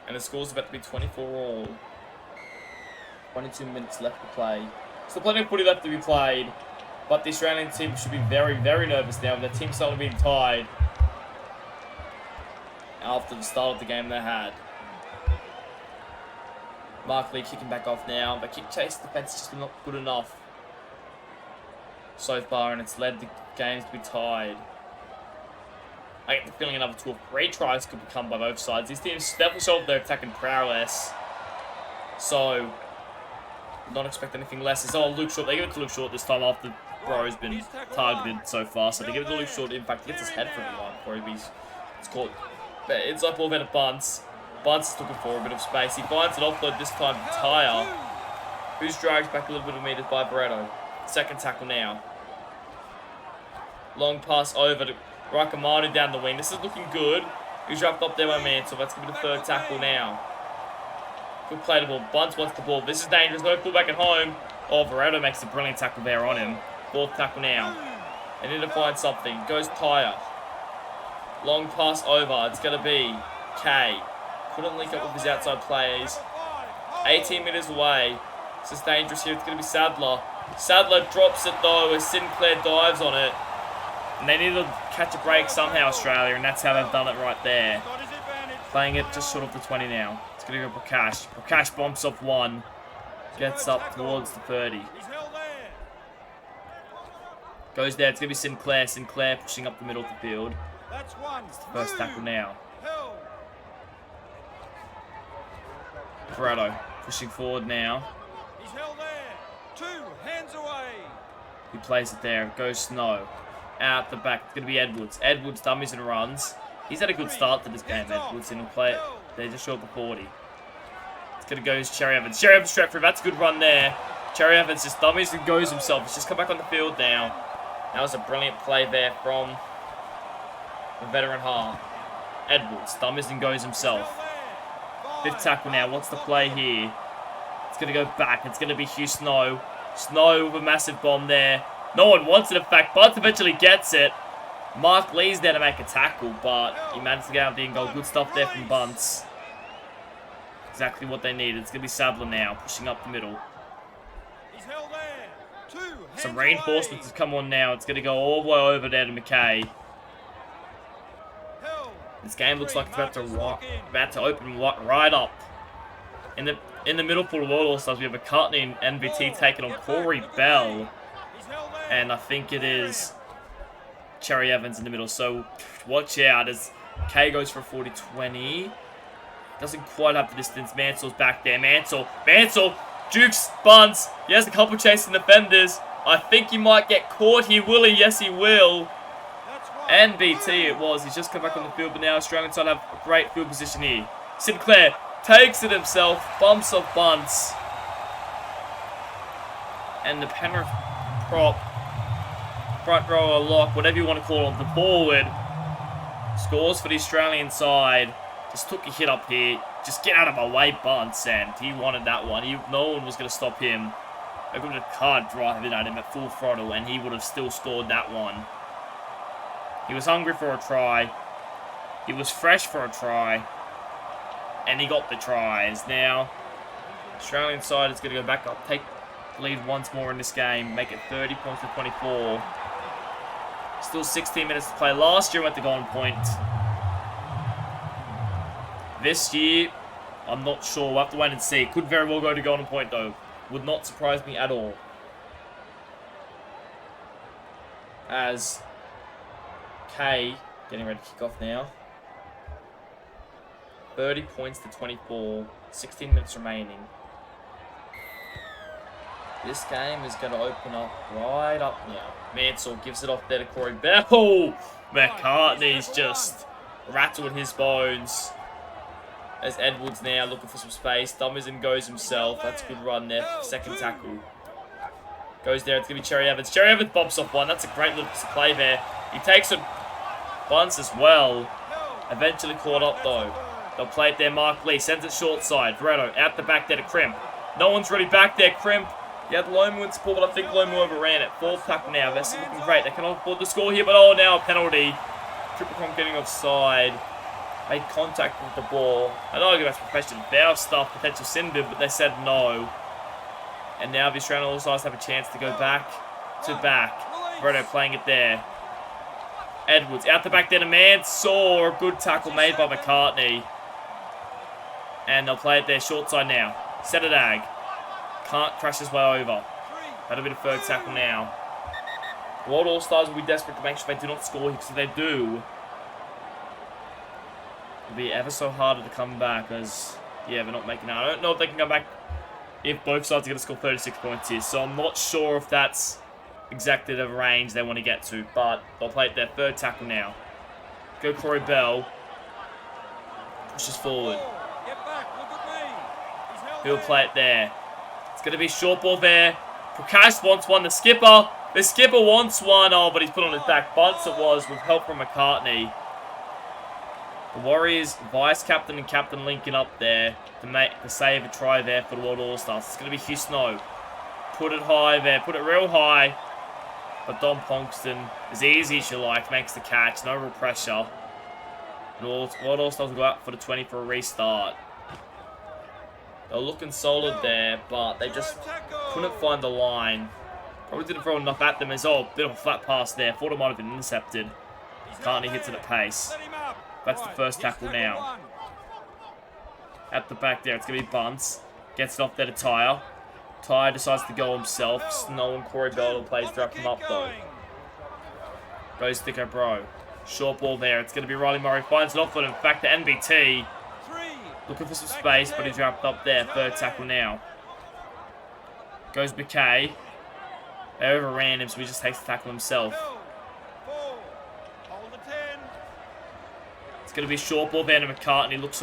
And the score's about to be 24 all. 22 minutes left to play. Still plenty of footy left to be played. But the Australian team should be very, very nervous now. Their team's starting to be tied after the start of the game they had. Markley kicking back off now. The kick chase defense is just not good enough so far, and it's led the games to be tied. I get the feeling another 2 or 3 tries could become by both sides. These teams definitely showed their attacking prowess. So, not expect anything less. It's all Luke Short. They give it to Luke Short this time after Bro's been targeted so far. So they give it to Luke Short. In fact, he gets his head for everyone before he's caught. But it's like ball better Bunce. Bunce is looking for a bit of space. He finds an offload this time to Tyre, who's dragged back a little bit of meters by Barretto. Second tackle now. Long pass over to Rakamanu down the wing. This is looking good. He's wrapped up there by Mansell. Let's give it a third tackle now. Good play to ball. Bunce wants the ball. This is dangerous. No fullback at home. Verretto makes a brilliant tackle there on him. Fourth tackle now. They need to find something. Goes Tyre. Long pass over. It's going to be K. Couldn't link up with his outside players. 18 metres away. This is dangerous here. It's going to be Sadler. Sadler drops it though as Sinclair dives on it. And they need to catch a break somehow, Australia, and that's how they've done it right there. Playing it just short of the 20 now. It's going to go Prakash. Prakash bumps off 1. Gets up towards the 30. Goes there. It's going to be Sinclair. Sinclair pushing up the middle of the field. It's the first tackle now. Verretto pushing forward now. He's held there. 2 hands away. He plays it there. Goes Snow. Out the back. It's going to be Edwards. Edwards dummies and runs. He's had a good start to this game, Edwards, and he'll play it. They're just short of 40. It's going to go as Cherry Evans. Cherry Evans straight through. That's a good run there. Cherry Evans just dummies and goes himself. He's just come back on the field now. That was a brilliant play there from the veteran half. Edwards dummies and goes himself. 5th tackle now. What's the play here? It's going to go back. It's going to be Hugh Snow. Snow with a massive bomb there. No one wants it, in fact. Bunce eventually gets it. Mark Lee's there to make a tackle, but he managed to get out the in goal. Good stuff there from Bunce. Exactly what they needed. It's going to be Sabler now, pushing up the middle. He's held there. Some reinforcements have come on now. It's going to go all the way over there to McKay. This game looks like it's about to open right up. In the middle for the World All-Stars, we have McCartney and NVT taking on Corey Bell. And I think it is Cherry Evans in the middle. So watch out as Kay goes for a 40-20. Doesn't quite have the distance. Mansell's back there. Mansell. Jukes Bunce. He has a couple chasing defenders. I think he might get caught here. Will he? Yes, he will. NBT it was. He's just come back on the field, but now Australian side have a great field position here. Sinclair takes it himself. Bumps off Bunce. And the Penrith prop, front rower lock, whatever you want to call it, the forward, scores for the Australian side. Just took a hit up here. Just get out of my way, Bunce, and he wanted that one. No one was going to stop him. They could have card driving at him at full throttle, and he would have still scored that one. He was hungry for a try. He was fresh for a try. And he got the tries. Now, Australian side is going to go back up, take the lead once more in this game, make it 30 points to 24. Still 16 minutes to play. Last year went to Golden Point. This year, I'm not sure. We'll have to wait and see. Could very well go to Golden Point, though. Would not surprise me at all. As Kay getting ready to kick off now. 30 points to 24. 16 minutes remaining. This game is going to open up right up now. Mansell gives it off there to Corey Bell. Oh, McCartney's just rattled his bones. As Edwards now looking for some space. Dummers and goes himself. That's a good run there. Second tackle. Goes there. It's going to be Cherry Evans. Cherry Evans bumps off one. That's a great little play there. He takes a Bunce as well. Eventually caught up though. They'll play it there. Mark Lee sends it short side. Veretto out the back there to Crimp. No one's really back there. Crimp. He had Lomu in support, but I think Lomu overran it. Fourth tackle now. Vesey looking great. They cannot afford the score here, but oh, now a penalty. Triple getting offside. Made contact with the ball. I know that's professional foul stuff, potential sin bid, but they said no. And now the Australian All-Stars have a chance to go back to back. Veretto playing it there. Edwards out the back there to Mansour. A good tackle made by McCartney. And they'll play it there short side now. Sedadag. Can't crash his way over. That'll be the third tackle now. The World All-Stars will be desperate to make sure they do not score here, because if they do, it'll be ever so harder to come back, as, yeah, they're not making out. I don't know if they can come back if both sides are going to score 36 points here, so I'm not sure if that's exactly the range they want to get to, but they'll play it their third tackle now. Go Corey Bell. Pushes forward. He'll play it there. It's going to be short ball there. Prakash wants one. The skipper wants one. Oh, but he's put on his back. Bunce it was with help from McCartney. The Warriors vice-captain and captain linking up there to save a try there for the World All-Stars. It's going to be Hugh Snow. Put it high there. Put it real high. But Dom Ponkston, as easy as you like, makes the catch. No real pressure. The World All-Stars will go out for the 20 for a restart. They were looking solid there, but they just couldn't find the line. Probably didn't throw enough at them as well. Bit of a flat pass there. Thought it might have been intercepted. Carney hits it at pace. That's the first tackle now. At the back there, it's going to be Bunce. Gets it off there to Tyre. Tyre decides to go himself. Snow and Corey Bell plays to wrap him up though. Goes Thicko Bro. Short ball there. It's going to be Riley Murray. Finds it off foot. In fact, the NBT. Looking for some space, but he's wrapped up there. Third tackle now. Goes McKay. They overran him, so he just takes the tackle himself. It's going to be short ball there to McCartney. Looks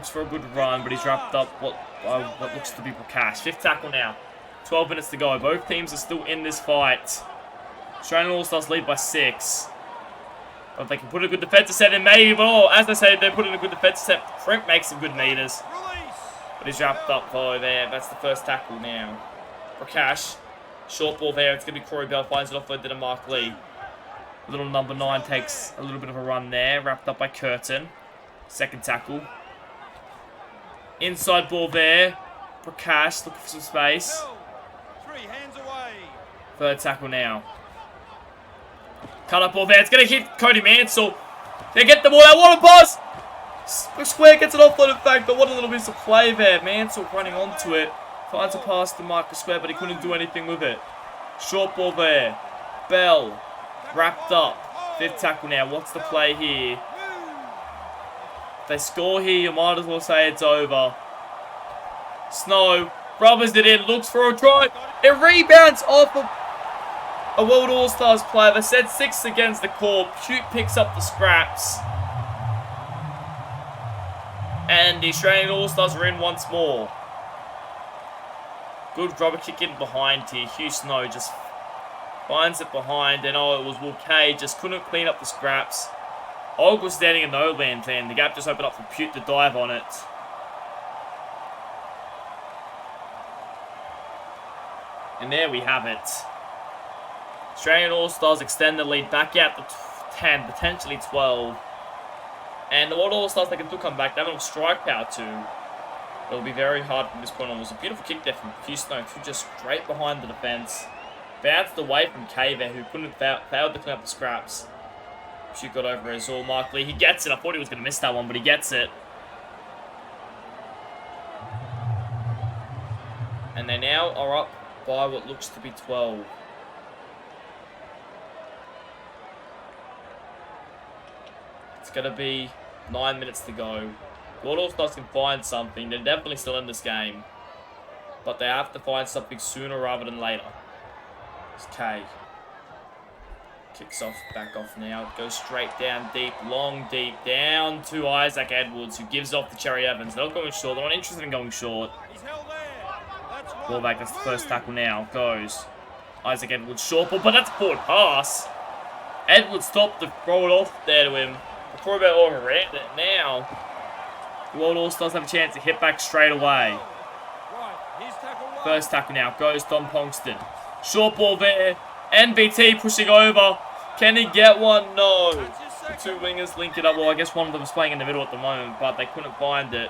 for a good run, but he's wrapped up what looks to be Prakash. Fifth tackle now. 12 minutes to go. Both teams are still in this fight. Australian All-Stars lead by 6. But if they can put a good defensive set in, maybe. But as I say, they're putting a good defensive set. Crimp makes some good meters. But he's wrapped up though there. That's the first tackle now. Prakash. Short ball there. It's going to be Corey Bell. Finds it offload to Mark Lee. Little number 9 takes a little bit of a run there. Wrapped up by Curtin. Second tackle. Inside ball there. Prakash looking for some space. 3 hands away. Third tackle now. Cut up ball there. It's going to hit Cody Mansell. They get the ball out. What a pass! Square gets it offload in fact, but what a little bit of play there. Mansell running onto it. Finds a pass to Marcus Square, but he couldn't do anything with it. Short ball there. Bell. Wrapped up. Fifth tackle now. What's the play here? If they score here, you might as well say it's over. Snow. Rubbers it in. Looks for a try. It rebounds off of a World All-Stars player. They said 6 against the core. Pute picks up the scraps. And the Australian All-Stars are in once more. Good rubber kick in behind here. Hugh Snow just finds it behind. And oh, it was Will Kay. Just couldn't clean up the scraps. Og was standing in no land then. The gap just opened up for Pute to dive on it. And there we have it. Australian All-Stars extend the lead back out to 10, potentially 12. And the World All-Stars, they can still come back. They have enough strike power too. It'll be very hard from this point on. It was a beautiful kick there from Houston, who just straight behind the defence. Bounced away from Kay there, who couldn't failed to clean up the scraps. She got over as all. Mark Lee, he gets it. I thought he was going to miss that one, but he gets it. And they now are up by what looks to be 12. It's going to be 9 minutes to go. World All-Stars can find something. They're definitely still in this game. But they have to find something sooner rather than later. It's Kay. Kicks off, back off now. It goes straight down deep, long deep, down to Isaac Edwards, who gives off to Cherry Evans. They're not going short. They're not interested in going short. He's held there. That's one. Ball back, that's the first tackle now. Goes. Isaac Edwards, short ball, but that's a forward pass. Edwards stopped to throw it off there to him. Before about overran it now. The World All-Stars have a chance to hit back straight away. Right, here's tackle 1. First tackle now. Goes Dom Pongston. Short ball there. NBT pushing over. Can he get one? No. The two wingers link it up. Well, I guess one of them is playing in the middle at the moment, but they couldn't find it.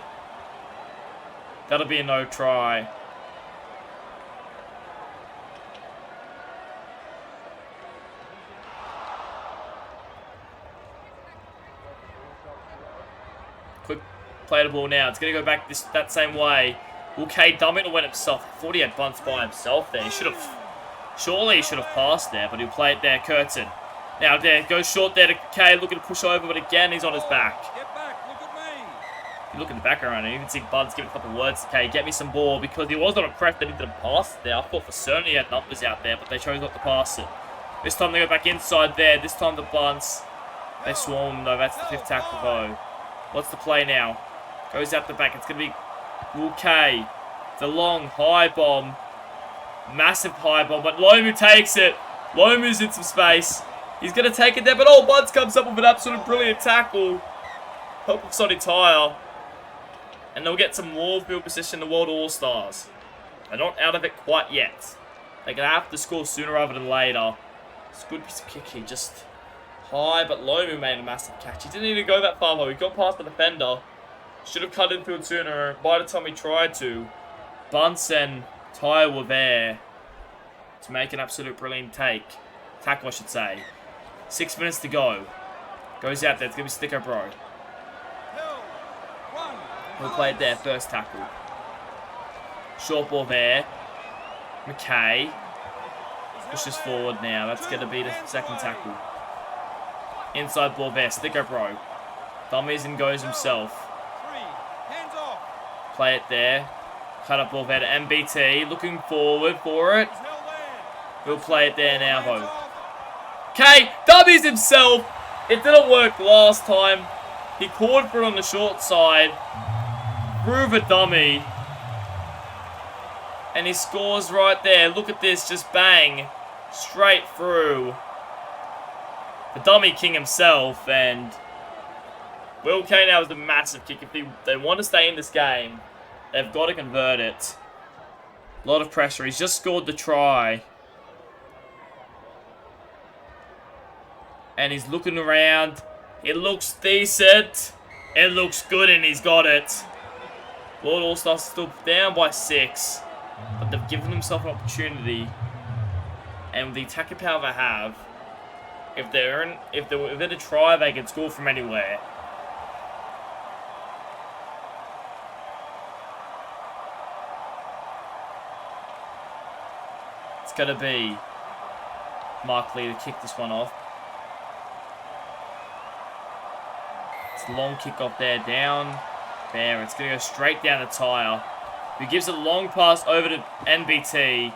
That'll be a no try. Quick play the ball now. It's going to go back that same way. Will Kay dumb it or went himself? I thought he had bunts by himself there. He should have... Surely he should have passed there, but he'll play it there. Curtin. Now there, goes short there to Kay, looking to push over, but again he's on his back. Get back, look at me. You look in the background, and you can see Bud's giving a couple of words to Kay. Get me some ball, because he was on a prep that he didn't pass it there. I thought for certain he had numbers out there, but they chose not to pass it. This time they go back inside there. This time the bunts. They swarm though. That's the fifth tackle though. What's the play now? Goes out the back. It's going to be Will Kay. The long high bomb. Massive high bomb, but Lomu takes it. Lomu's in some space. He's going to take it there, but oh, Buds comes up with an absolute brilliant tackle. Help of Sonny Tyre. And they'll get some more field position, the World All-Stars. They're not out of it quite yet. They're going to have to score sooner rather than later. It's a good piece of kick here, just high, but Lomu made a massive catch. He didn't need to go that far though. He got past the defender. Should have cut infield sooner. By the time he tried to, Bunce and Tyre were there to make an absolute brilliant tackle, I should say. 6 minutes to go. Goes out there. It's going to be Sticko Bro. We'll play it there. First tackle. Short ball there. McKay pushes forward now. That's going to be the second tackle. Inside ball there. Sticko Bro. Dummies and goes himself. Play it there. Cut up ball there to MBT. Looking forward for it. We'll play it there now though. Kay dummies himself. It didn't work last time. He caught for it on the short side. Through the dummy. And he scores right there. Look at this. Just bang. Straight through. The dummy king himself. And Will Kay now has a massive kick. If they want to stay in this game, They've got to convert it. A lot of pressure. He's just scored the try. And he's looking around. It looks decent. It looks good, and he's got it. World All-Stars still down by 6. But they've given themselves an opportunity. And with the attacking power they have, if they're within a try, they can score from anywhere. It's going to be Mark Lee to kick this one off. It's a long kick off there, down there. It's going to go straight down the tyre. He gives a long pass over to NBT.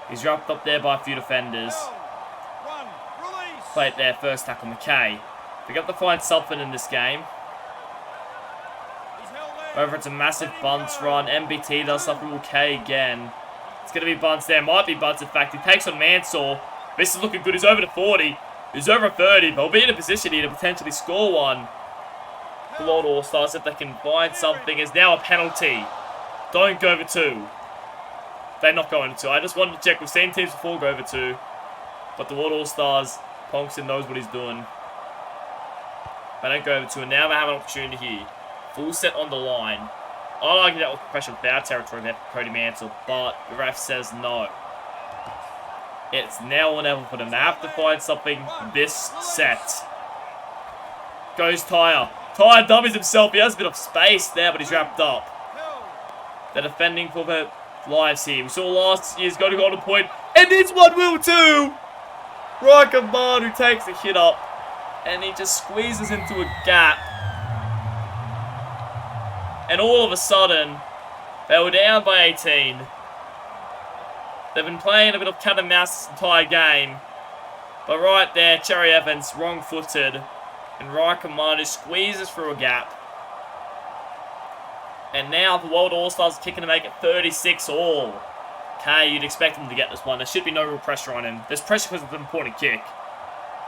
He's wrapped up there by a few defenders. Play it there, first tackle, McKay. They got to find something in this game. Over it's a massive bunts run. NBT does something with McKay again. It's going to be bunts there. Might be bunts, in fact. He takes on Mansour. This is looking good. He's over to 40. He's over 30. They'll be in a position here to potentially score one. The World All-Stars, if they can find something, is now a penalty. Don't go over 2. They're not going to. I just wanted to check. We've seen teams before go over 2. But the World All-Stars, Ponkston knows what he's doing. They don't go over 2. And now they have an opportunity here. Full set on the line. I'd argue that was pressure with our territory there for Cody Mansell. But the ref says no. It's now or never for them. They have to find something this set. Goes Tyre. Tyre dummies himself. He has a bit of space there, but he's wrapped up. They're defending for their lives here. We saw last year's got a golden point, and this one will too. Riker Bard, who takes a hit up, and he just squeezes into a gap. And all of a sudden, they were down by 18. They've been playing a bit of cat and mouse this entire game. But right there, Cherry Evans, wrong-footed. And Riker Marty squeezes through a gap. And now the World All-Stars are kicking to make it 36 all. Okay, you'd expect him to get this one. There should be no real pressure on him. There's pressure because it's an important kick.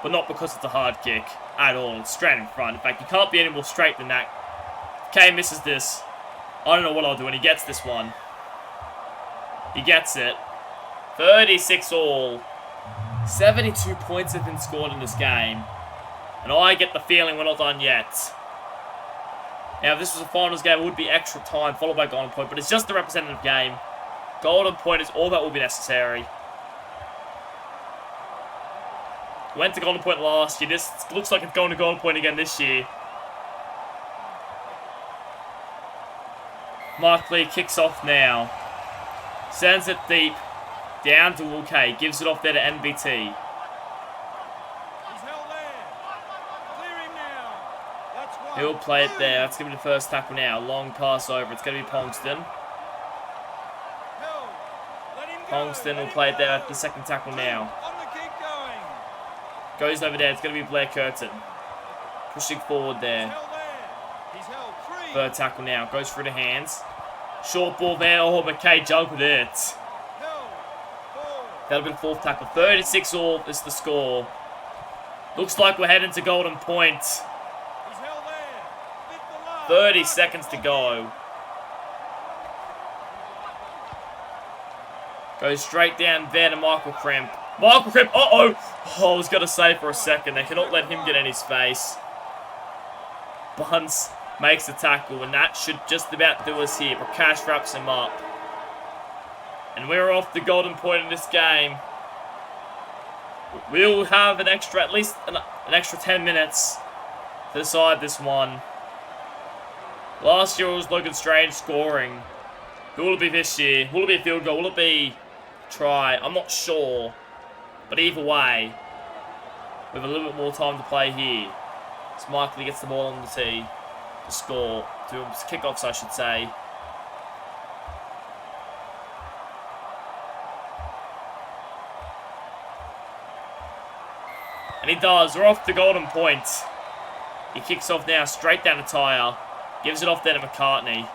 But not because it's a hard kick at all. It's straight in front. In fact, you can't be any more straight than that. Kay misses this. I don't know what I'll do when he gets this one. He gets it. 36 all. 72 points have been scored in this game. And I get the feeling we're not done yet. Now, if this was a finals game, it would be extra time, followed by golden point. But it's just a representative game. Golden point is all that will be necessary. Went to golden point last year. This looks like it's going to golden point again this year. Mark Lee kicks off now. Sends it deep. Down to Wilkay. Gives it off there to NBT. He'll play it there. That's going to be the first tackle now. Long pass over. It's going to be Ponkston. Ponkston will play it there at the second tackle now. Goes over there. It's going to be Blair Curtin. Pushing forward there. Third tackle now. Goes through the hands. Short ball there. Oh, McKay jumped with it. That'll be the fourth tackle. 36 all is the score. Looks like we're heading to golden point. 30 seconds to go. Goes straight down there to Michael Crimp. Michael Crimp, uh-oh! Oh, I was going to say for a second, they cannot let him get any space. Bunce makes the tackle, and that should just about do us here. Prakash wraps him up. And we're off the golden point in this game. We'll have an extra, at least an extra 10 minutes to decide this one. Last year it was Logan Strange scoring. Who will it be this year? Will it be a field goal? Will it be a try? I'm not sure. But either way, we have a little bit more time to play here. So Michael gets the ball on the tee to score. To kickoffs, I should say. And he does. We're off to golden point. He kicks off now straight down the tyre. Gives it off there to McCartney.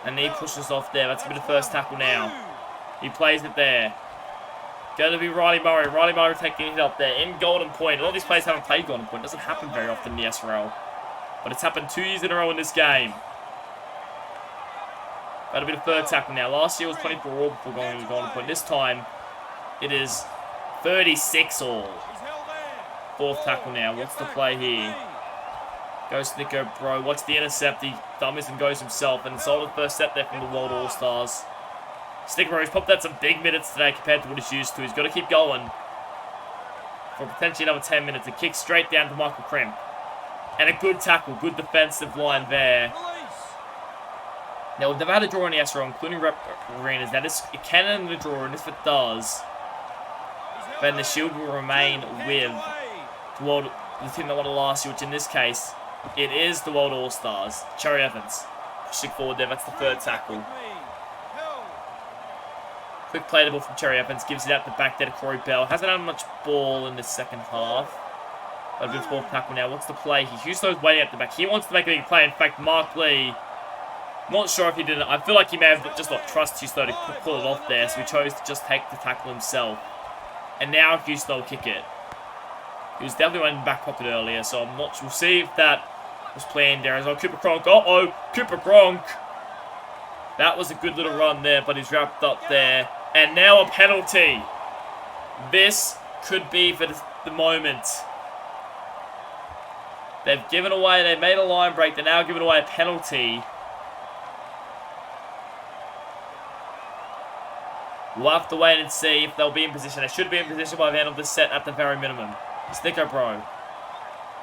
And he pushes off there. That's going to be the first tackle now. He plays it there. Going to be Riley Murray. Riley Murray taking it up there in golden point. A lot of these players haven't played golden point. It doesn't happen very often in the SRL. But it's happened 2 years in a row in this game. That'll be the third tackle now. Last year was 24 all before going to golden point. This time, it is 36 all. He's held there. Fourth tackle now. What's the play here? Goes to Nico Bro. What's the intercept? He dummies and goes himself. And solid first step there from the World All-Stars. Snicker Bro's popped out some big minutes today compared to what he's used to. He's got to keep going for potentially another 10 minutes. A kick straight down to Michael Crimp. And a good tackle. Good defensive line there. Now, we've never had a draw in the SRL, including rep arenas. Now, it can end the draw, and if it does, then the shield will remain with the team that won it last year, which in this case, it is the World All-Stars. Cherry Evans pushing forward there. That's the third tackle. Quick play the ball from Cherry Evans. Gives it out the back there to Corey Bell. Hasn't had much ball in the second half. But a good fourth tackle now. What's the play? Houston's waiting at the back. He wants to make a big play. In fact, Mark Lee, not sure if he did it. I feel like he may have just not trust Houston to pull it off there. So he chose to just take the tackle himself. And now Houston will kick it. He was definitely in the back pocket earlier. So I'm not sure. We'll see if that was planned there as well. Cooper Cronk. Uh-oh. Cooper Cronk. That was a good little run there, but he's wrapped up there. And now a penalty. This could be for the moment. They've given away, they've made a line break. They're now giving away a penalty. We'll have to wait and see if they'll be in position. They should be in position by the end of this set at the very minimum. Snicker Bro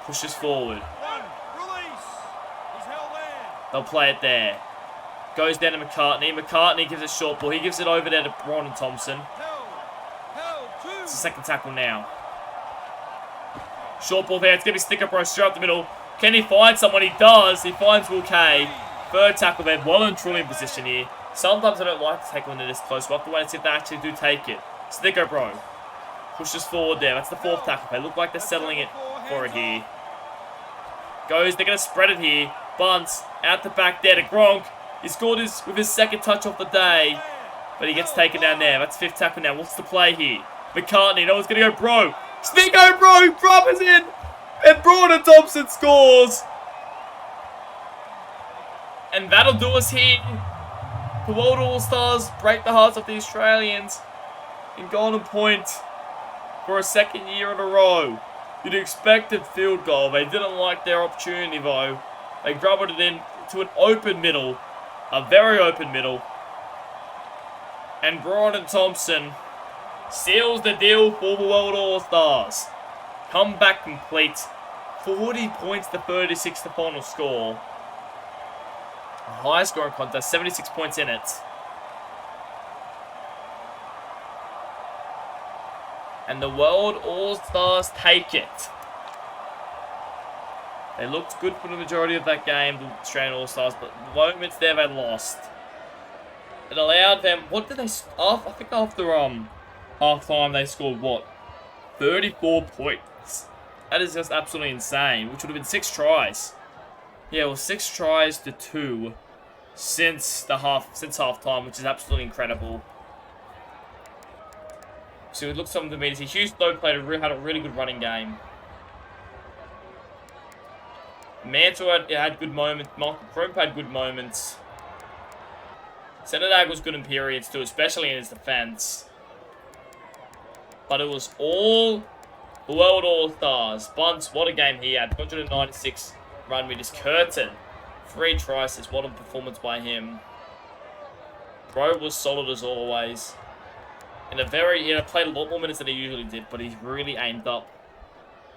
pushes forward. They'll play it there. Goes down to McCartney. McCartney gives it short ball. He gives it over there to Braun and Thompson. It's the second tackle now. Short ball there. It's going to be Snicker Bro straight up the middle. Can he find someone? He does. He finds Will Kay. Third tackle there. Well and truly in position here. Sometimes I don't like to take one to this close. We'll have to wait and see if they actually do take it. Snicker Bro pushes forward there. That's the fourth tackle. They look like they're settling it for it here. Goes. They're going to spread it here. Bunts out the back there to Gronk. He scored with his second touch off the day. But he gets taken down there. That's fifth tackle now. What's the play here? McCartney. No one's going to go Bro. Sneeko Bro. Drop is in. And Braun and Thompson scores. And that'll do us here. The World All-Stars break the hearts of the Australians in Golden Point for a second year in a row. You'd expected field goal. They didn't like their opportunity though. They grubbled it in to an open middle. A very open middle. And Braun and Thompson seals the deal for the World All-Stars. Comeback complete. 40 points to 36 the final score. A high scoring contest, 76 points in it. And the World All-Stars take it. They looked good for the majority of that game, the Australian All-Stars, but the moments there they lost. It allowed them, what did they, I think after half-time they scored what? 34 points. That is just absolutely insane, which would have been 6 tries. Yeah, well, 6 tries to 2 since half-time, which is absolutely incredible. So it looks something to me to see. Houston had a really good running game. Mantle had good moments. Michael Crimp had good moments. Senadag was good in periods too, especially in his defense. But it was all the World All-Stars. Bunts, what a game he had. 196 run meters. Curtin, 3 tries. What a performance by him. Bro was solid as always. He played a lot more minutes than he usually did, but he really aimed up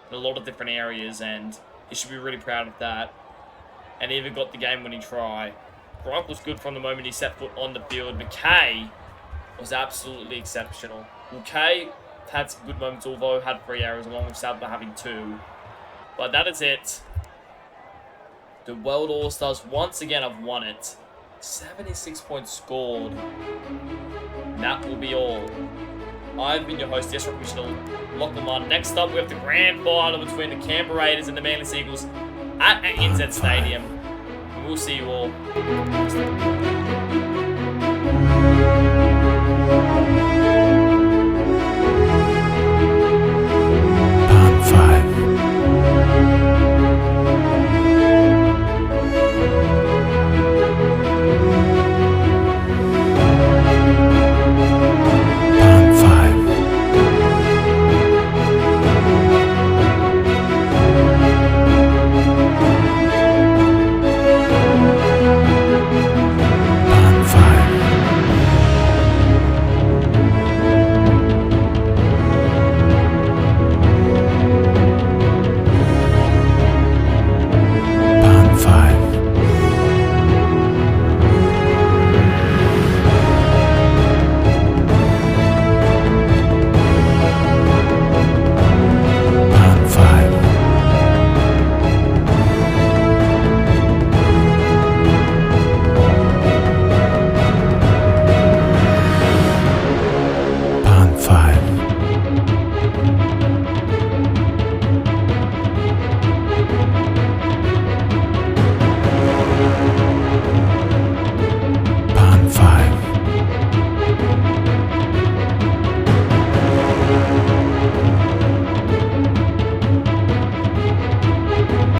in a lot of different areas, and he should be really proud of that. And he even got the game-winning try. Gronk was good from the moment he set foot on the field. McKay was absolutely exceptional. McKay had some good moments, although had 3 errors, along with Sadler having 2. But that is it. The World All-Stars once again have won it. 76 points scored. And that will be all. I've been your host, SRL Commissioner Lachlan Martin. Next up, we have the grand final between the Canberra Raiders and the Manly Seagulls at NZ Stadium. And we'll see you all next time.